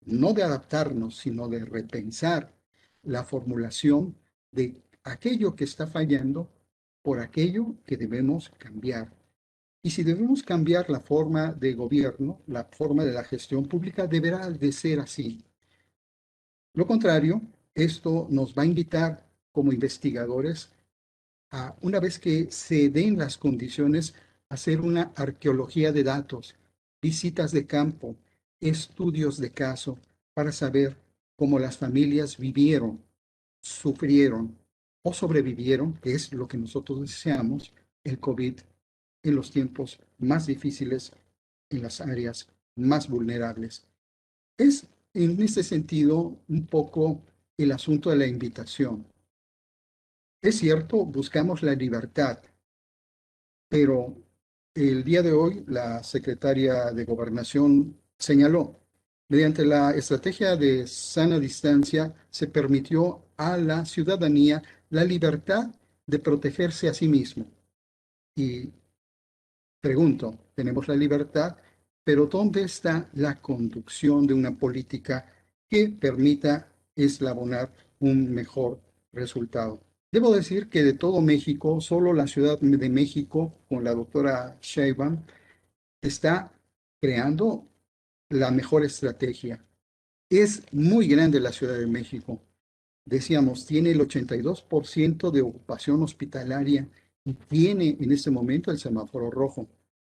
no de adaptarnos, sino de repensar la formulación de aquello que está fallando por aquello que debemos cambiar. Y si debemos cambiar la forma de gobierno, la forma de la gestión pública, deberá de ser así. Lo contrario, esto nos va a invitar como investigadores a, una vez que se den las condiciones, hacer una arqueología de datos, visitas de campo, estudios de caso, para saber cómo las familias vivieron, sufrieron o sobrevivieron, que es lo que nosotros deseamos, el COVID en los tiempos más difíciles, en las áreas más vulnerables. Es en este sentido un poco el asunto de la invitación. Es cierto, buscamos la libertad, pero el día de hoy la secretaria de Gobernación señaló, mediante la estrategia de sana distancia se permitió a la ciudadanía la libertad de protegerse a sí mismo. Y pregunto, tenemos la libertad, pero ¿dónde está la conducción de una política que permita eslabonar un mejor resultado? Debo decir que de todo México, solo la Ciudad de México, con la doctora Sheinbaum, está creando la mejor estrategia. Es muy grande la Ciudad de México. Decíamos, tiene el 82% de ocupación hospitalaria y tiene en este momento el semáforo rojo,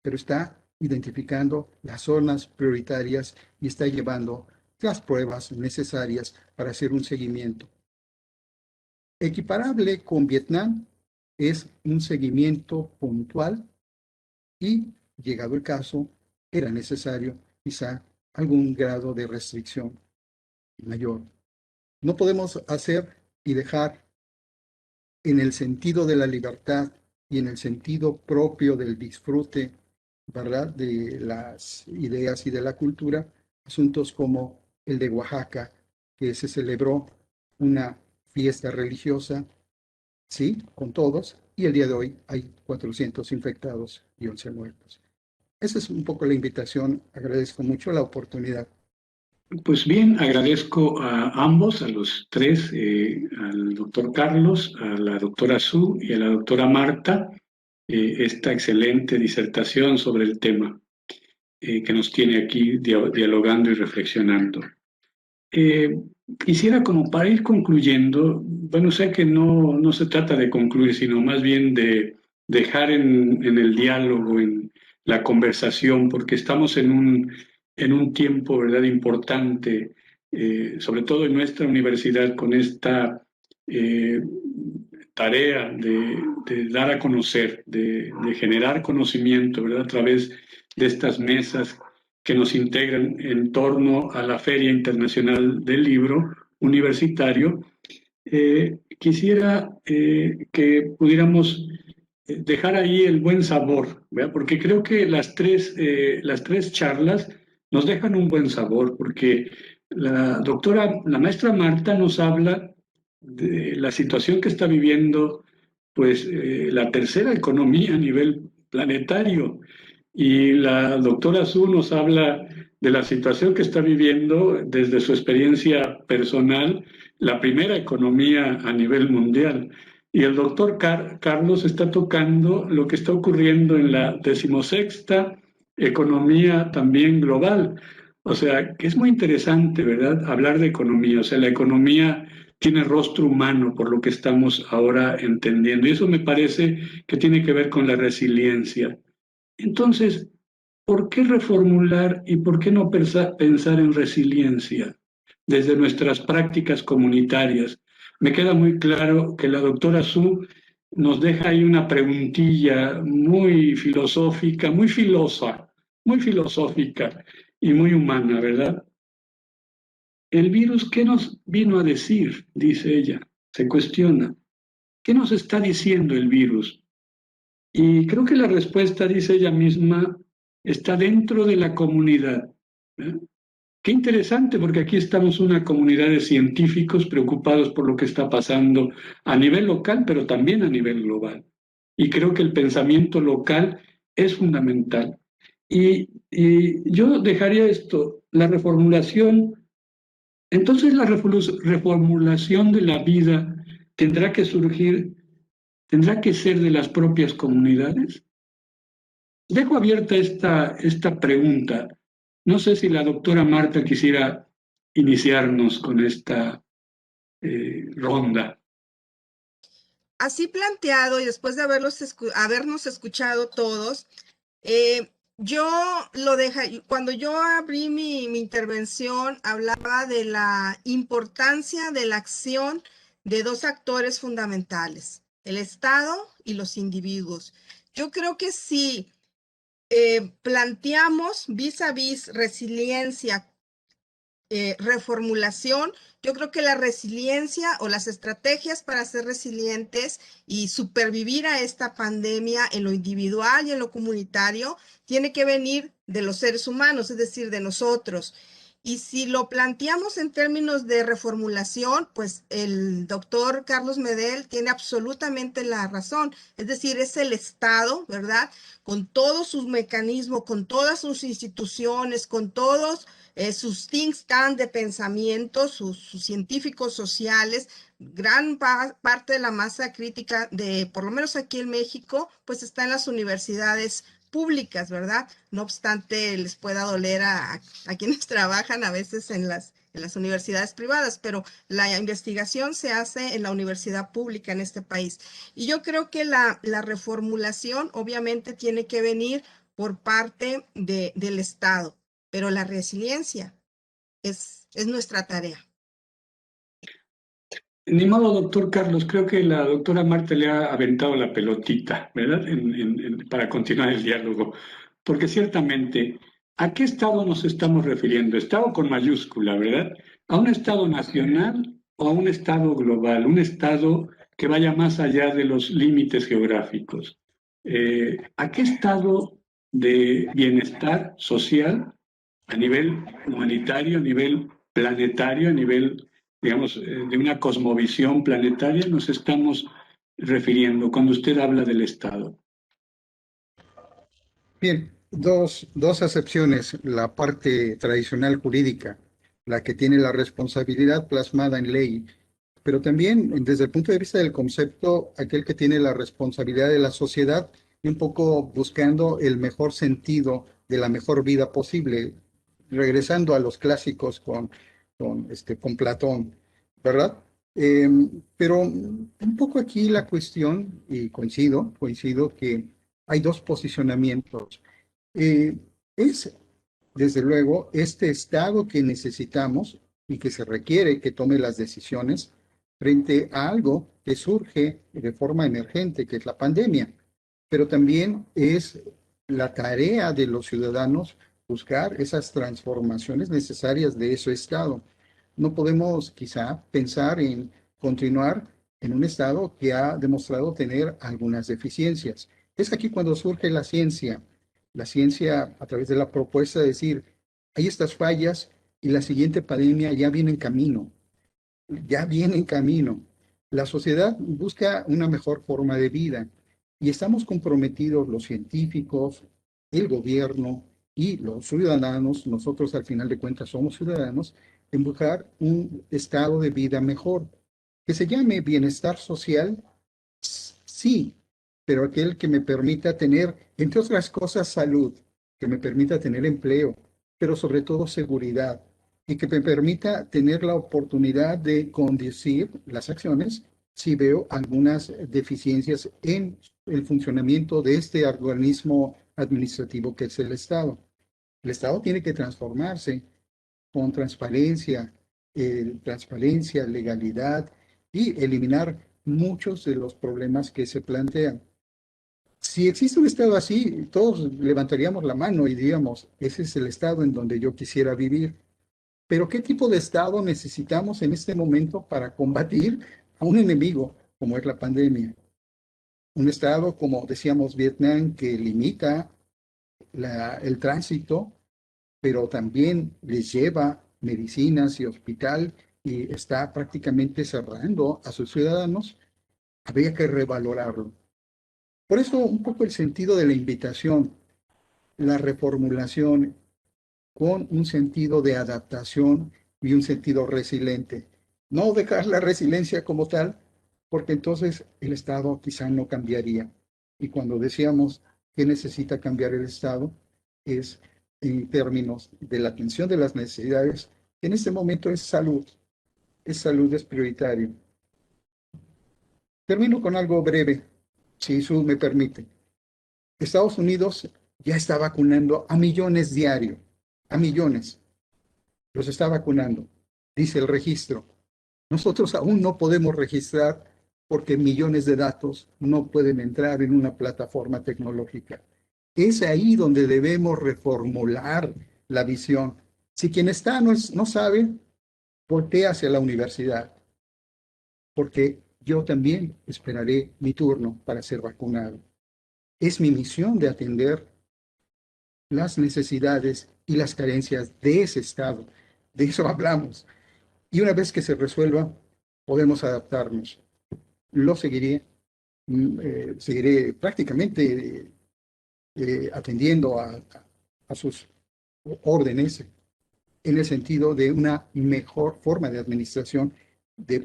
pero está identificando las zonas prioritarias y está llevando las pruebas necesarias para hacer un seguimiento. Equiparable con Vietnam es un seguimiento puntual y, llegado el caso, era necesario quizá algún grado de restricción mayor. No podemos hacer y dejar en el sentido de la libertad y en el sentido propio del disfrute, ¿verdad?, de las ideas y de la cultura, asuntos como el de Oaxaca, que se celebró una fiesta religiosa, sí, con todos, y el día de hoy hay 400 infectados y 11 muertos. Esa es un poco la invitación. Agradezco mucho la oportunidad. Pues bien, agradezco a ambos, a los tres, al doctor Carlos, a la doctora Su y a la doctora Marta, esta excelente disertación sobre el tema que nos tiene aquí dialogando y reflexionando. Quisiera, como para ir concluyendo, bueno, sé que no se trata de concluir, sino más bien de dejar en el diálogo, en la conversación, porque estamos en un tiempo, ¿verdad?, importante, sobre todo en nuestra universidad, con esta tarea de dar a conocer, de generar conocimiento, ¿verdad?, a través de estas mesas que nos integran en torno a la Feria Internacional del Libro Universitario. Quisiera que pudiéramos dejar ahí el buen sabor, ¿verdad? Porque creo que las tres charlas nos dejan un buen sabor, porque la maestra Marta nos habla de la situación que está viviendo, pues, la tercera economía a nivel planetario, y la doctora Su nos habla de la situación que está viviendo desde su experiencia personal, la primera economía a nivel mundial. Y el doctor Carlos está tocando lo que está ocurriendo en la 16ª economía también global. O sea, que es muy interesante, ¿verdad?, hablar de economía. O sea, la economía tiene rostro humano, por lo que estamos ahora entendiendo. Y eso me parece que tiene que ver con la resiliencia. Entonces, ¿por qué reformular y por qué no pensar en resiliencia desde nuestras prácticas comunitarias? Me queda muy claro que la doctora Su nos deja ahí una preguntilla muy filosófica, muy filosófica y muy humana, ¿verdad? El virus, ¿qué nos vino a decir? Dice ella, se cuestiona. ¿Qué nos está diciendo el virus? Y creo que la respuesta, dice ella misma, está dentro de la comunidad. Qué interesante, porque aquí estamos una comunidad de científicos preocupados por lo que está pasando a nivel local, pero también a nivel global. Y creo que el pensamiento local es fundamental. Y yo dejaría esto, la reformulación. Entonces la reformulación de la vida tendrá que surgir, tendrá que ser de las propias comunidades. dejo abierta esta pregunta. No sé si la doctora Marta quisiera iniciarnos con esta ronda. Así planteado y después de habernos escuchado todos, yo cuando yo abrí mi intervención, hablaba de la importancia de la acción de dos actores fundamentales, el Estado y los individuos. Yo creo que si planteamos vis a vis resiliencia, reformulación, yo creo que la resiliencia o las estrategias para ser resilientes y supervivir a esta pandemia en lo individual y en lo comunitario tiene que venir de los seres humanos, es decir, de nosotros. Y si lo planteamos en términos de reformulación, pues el doctor Carlos Medel tiene absolutamente la razón. Es decir, es el Estado, ¿verdad? Con todos sus mecanismos, con todas sus instituciones, con todos sus think tanks de pensamiento, sus científicos sociales, gran parte de la masa crítica por lo menos aquí en México, pues está en las universidades públicas, ¿verdad? No obstante, les pueda doler a quienes trabajan a veces en las universidades privadas, pero la investigación se hace en la universidad pública en este país. Y yo creo que la reformulación obviamente tiene que venir por parte del Estado, pero la resiliencia es nuestra tarea. Ni modo, doctor Carlos, creo que la doctora Marta le ha aventado la pelotita, ¿verdad? Para continuar el diálogo. Porque ciertamente, ¿a qué Estado nos estamos refiriendo? Estado con mayúscula, ¿verdad? ¿A un Estado nacional o a un Estado global? Un Estado que vaya más allá de los límites geográficos. ¿A qué estado de bienestar social a nivel humanitario, a nivel planetario, a nivel, digamos, de una cosmovisión planetaria nos estamos refiriendo cuando usted habla del Estado? Bien, dos acepciones. La parte tradicional jurídica, la que tiene la responsabilidad plasmada en ley, pero también desde el punto de vista del concepto, aquel que tiene la responsabilidad de la sociedad y un poco buscando el mejor sentido de la mejor vida posible, regresando a los clásicos con Platón, ¿verdad? Pero un poco aquí la cuestión, y coincido que hay dos posicionamientos. Eh, es, desde luego, este estado que necesitamos y que se requiere que tome las decisiones frente a algo que surge de forma emergente, que es la pandemia, pero también es la tarea de los ciudadanos buscar esas transformaciones necesarias de ese estado. No podemos quizá pensar en continuar en un estado que ha demostrado tener algunas deficiencias. Es aquí cuando surge la ciencia a través de la propuesta de decir, hay estas fallas y la siguiente pandemia ya viene en camino, ya viene en camino. La sociedad busca una mejor forma de vida y estamos comprometidos los científicos, el gobierno y los ciudadanos, nosotros al final de cuentas somos ciudadanos, en buscar un estado de vida mejor, que se llame bienestar social, sí, pero aquel que me permita tener, entre otras cosas, salud, que me permita tener empleo, pero sobre todo seguridad, y que me permita tener la oportunidad de conducir las acciones si veo algunas deficiencias en el funcionamiento de este organismo administrativo que es el Estado. El Estado tiene que transformarse con transparencia, legalidad y eliminar muchos de los problemas que se plantean. Si existe un Estado así, todos levantaríamos la mano y diríamos, ese es el Estado en donde yo quisiera vivir. Pero ¿qué tipo de Estado necesitamos en este momento para combatir a un enemigo como es la pandemia? Un Estado, como decíamos, Vietnam, que limita el tránsito, pero también les lleva medicinas y hospital y está prácticamente cerrando a sus ciudadanos, habría que revalorarlo. Por eso un poco el sentido de la invitación, la reformulación con un sentido de adaptación y un sentido resiliente. No dejar la resiliencia como tal, porque entonces el Estado quizá no cambiaría. Y cuando decíamos ¿Qué necesita cambiar el Estado? Es en términos de la atención de las necesidades. En este momento es salud. Salud es prioritario. Termino con algo breve, si Su me permite. Estados Unidos ya está vacunando a millones diario, a millones. Los está vacunando, dice el registro. Nosotros aún no podemos registrar porque millones de datos no pueden entrar en una plataforma tecnológica. Es ahí donde debemos reformular la visión. Si quien está no sabe, voltea hacia la universidad, porque yo también esperaré mi turno para ser vacunado. Es mi misión de atender las necesidades y las carencias de ese Estado. De eso hablamos. Y una vez que se resuelva, podemos adaptarnos. Lo seguiré, seguiré prácticamente atendiendo a sus órdenes en el sentido de una mejor forma de administración,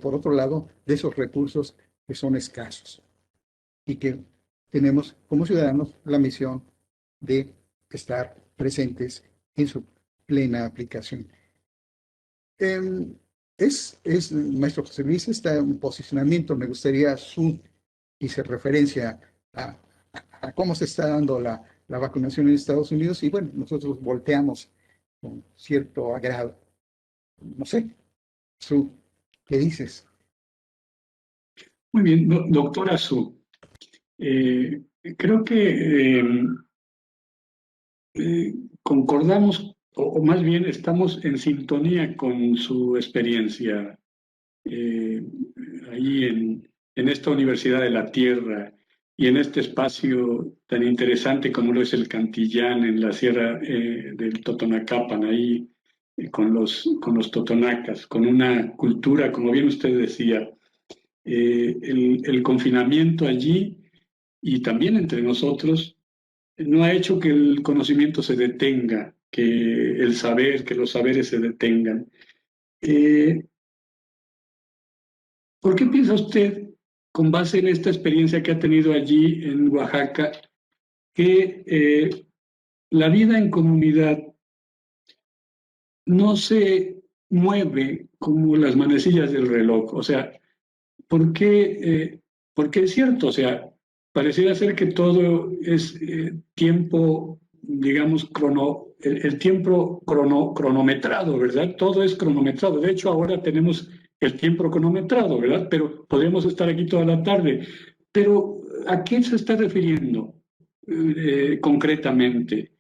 por otro lado, de esos recursos que son escasos y que tenemos como ciudadanos la misión de estar presentes en su plena aplicación. Maestro José Luis, está en posicionamiento, me gustaría hice referencia a cómo se está dando la vacunación en Estados Unidos y bueno, nosotros volteamos con cierto agrado. No sé, ¿qué dices? Muy bien, doctora Su. Creo que concordamos, o más bien estamos en sintonía con su experiencia ahí en esta Universidad de la Tierra y en este espacio tan interesante como lo es el Cantillán en la sierra del Totonacapan, ahí con los totonacas, con una cultura, como bien usted decía, el confinamiento allí y también entre nosotros no ha hecho que el conocimiento se detenga, que los saberes se detengan. ¿Por qué piensa usted, con base en esta experiencia que ha tenido allí en Oaxaca, que la vida en comunidad no se mueve como las manecillas del reloj? O sea, porque es cierto, o sea, pareciera ser que todo es tiempo, digamos, el tiempo cronometrado, ¿verdad? Todo es cronometrado. De hecho, ahora tenemos el tiempo cronometrado, ¿verdad? Pero podríamos estar aquí toda la tarde. Pero, ¿a qué se está refiriendo concretamente?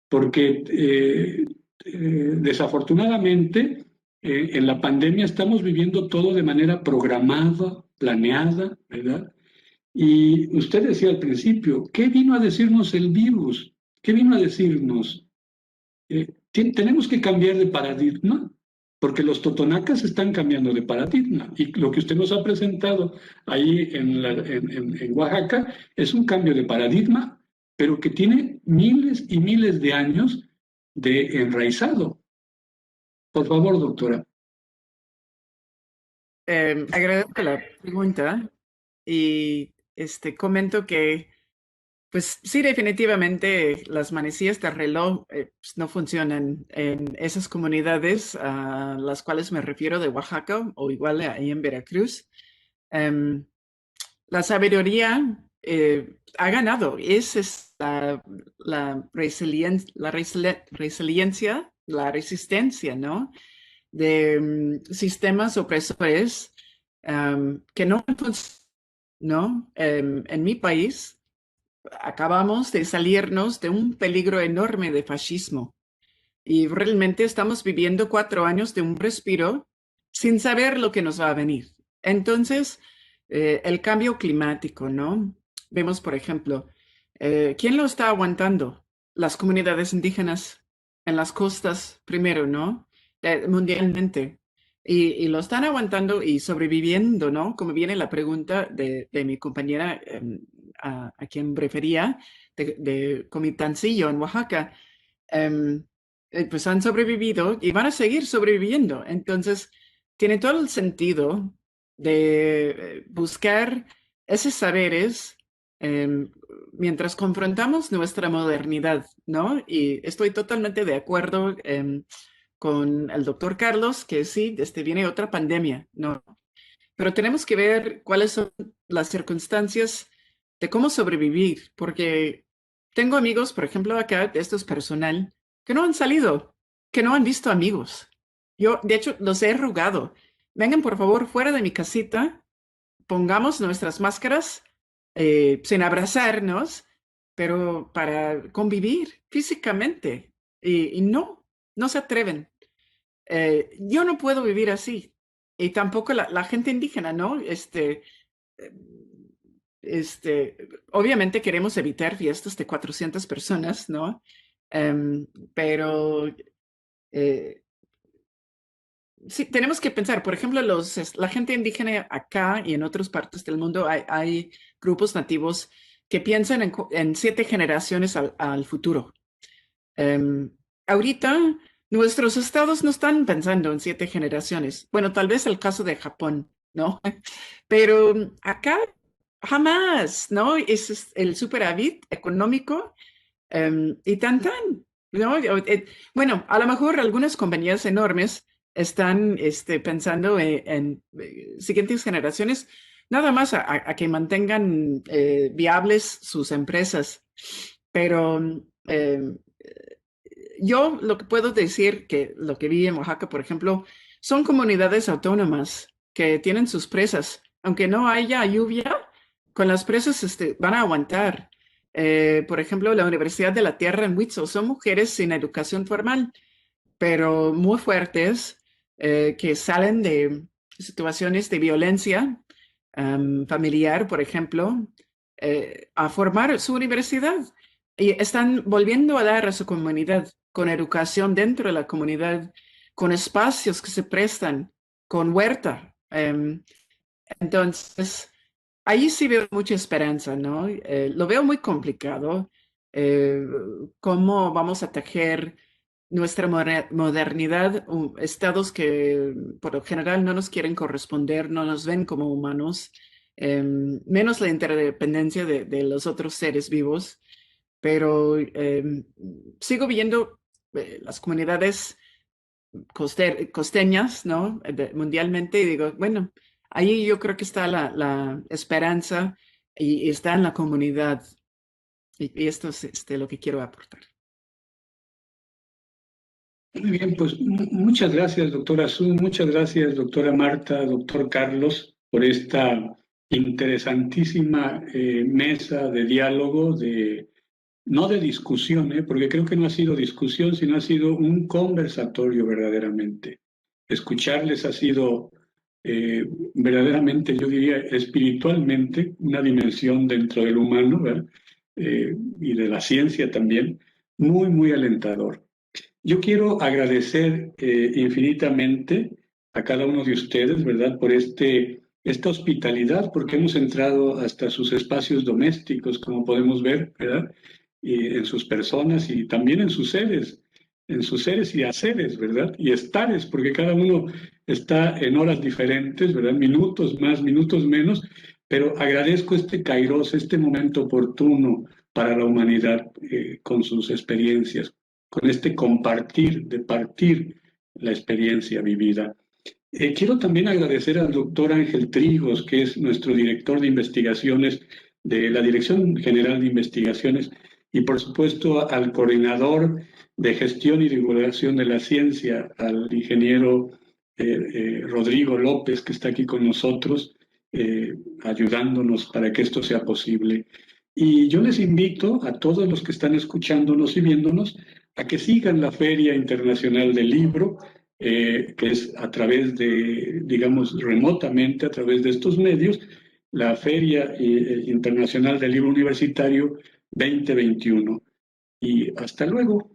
Porque desafortunadamente, en la pandemia estamos viviendo todo de manera programada, planeada, ¿verdad? Y usted decía al principio, ¿qué vino a decirnos el virus? ¿Qué vino a decirnos? Tenemos que cambiar de paradigma, porque los totonacas están cambiando de paradigma. Y lo que usted nos ha presentado ahí en Oaxaca es un cambio de paradigma, pero que tiene miles y miles de años de enraizado. Por favor, doctora. Agradezco la pregunta y comento que, pues sí, definitivamente las manecillas de reloj pues, no funcionan en esas comunidades a las cuales me refiero de Oaxaca o igual ahí en Veracruz. La sabiduría ha ganado. Es la resiliencia, la resistencia, ¿no? De sistemas opresores que no funcionan, ¿no? En mi país acabamos de salirnos de un peligro enorme de fascismo y realmente estamos viviendo 4 años de un respiro sin saber lo que nos va a venir. Entonces, el cambio climático, ¿no? Vemos, por ejemplo, ¿quién lo está aguantando? Las comunidades indígenas en las costas primero, ¿no? Mundialmente. Y lo están aguantando y sobreviviendo, ¿no? Como viene la pregunta de mi compañera a quien refería, de Comitancillo en Oaxaca. Pues han sobrevivido y van a seguir sobreviviendo. Entonces, tiene todo el sentido de buscar esos saberes mientras confrontamos nuestra modernidad, ¿no? Y estoy totalmente de acuerdo con el doctor Carlos, que sí, viene otra pandemia, ¿no? Pero tenemos que ver cuáles son las circunstancias de cómo sobrevivir, porque tengo amigos, por ejemplo, acá, esto es personal, que no han salido, que no han visto amigos. Yo, de hecho, los he rogado. Vengan, por favor, fuera de mi casita, pongamos nuestras máscaras sin abrazarnos, pero para convivir físicamente. Y no se atreven. Yo no puedo vivir así. Y tampoco la gente indígena, ¿no? Obviamente queremos evitar fiestas de 400 personas, ¿no? Pero sí, tenemos que pensar, por ejemplo, la gente indígena acá y en otras partes del mundo hay grupos nativos que piensan en 7 generaciones al futuro. Ahorita nuestros estados no están pensando en 7 generaciones. Bueno, tal vez el caso de Japón, ¿no? Pero acá jamás, ¿no? Es el superávit económico y tan, ¿no? Bueno, a lo mejor algunas compañías enormes están pensando en siguientes generaciones, nada más a que mantengan viables sus empresas. Pero yo lo que puedo decir, que lo que vi en Oaxaca, por ejemplo, son comunidades autónomas que tienen sus presas. Aunque no haya lluvia, con las presas van a aguantar. Por ejemplo, la Universidad de la Tierra en Huitzil son mujeres sin educación formal, pero muy fuertes, que salen de situaciones de violencia familiar, por ejemplo, a formar su universidad. Y están volviendo a dar a su comunidad, con educación dentro de la comunidad, con espacios que se prestan, con huerta. Entonces, ahí sí veo mucha esperanza, ¿no? Lo veo muy complicado. ¿Cómo vamos a tejer nuestra modernidad? Estados que por lo general no nos quieren corresponder, no nos ven como humanos, menos la interdependencia de los otros seres vivos. Pero sigo viendo las comunidades costeñas, ¿no? Mundialmente, y digo, bueno, ahí yo creo que está la esperanza y está en la comunidad. Y esto es lo que quiero aportar. Muy bien, pues muchas gracias, doctora Su, muchas gracias, doctora Marta, doctor Carlos, por esta interesantísima mesa de diálogo, no de discusión, porque creo que no ha sido discusión, sino ha sido un conversatorio verdaderamente. Escucharles ha sido verdaderamente, yo diría, espiritualmente, una dimensión dentro del humano, ¿verdad? Y de la ciencia también, muy, muy alentador. Yo quiero agradecer infinitamente a cada uno de ustedes, ¿verdad?, por esta hospitalidad, porque hemos entrado hasta sus espacios domésticos, como podemos ver, ¿verdad?, y en sus personas y también en sus seres y haceres, ¿verdad?, y estares, porque cada uno está en horas diferentes, ¿verdad?, minutos más, minutos menos, pero agradezco este kairos, este momento oportuno para la humanidad con sus experiencias, con este compartir, de partir la experiencia vivida. Quiero también agradecer al doctor Ángel Trigos, que es nuestro director de investigaciones de la Dirección General de Investigaciones, y por supuesto al coordinador de gestión y divulgación de la ciencia, al ingeniero Rodrigo López, que está aquí con nosotros, ayudándonos para que esto sea posible. Y yo les invito a todos los que están escuchándonos y viéndonos a que sigan la Feria Internacional del Libro, que es a través de, digamos, remotamente, a través de estos medios, la Feria Internacional del Libro Universitario 2021. Y hasta luego.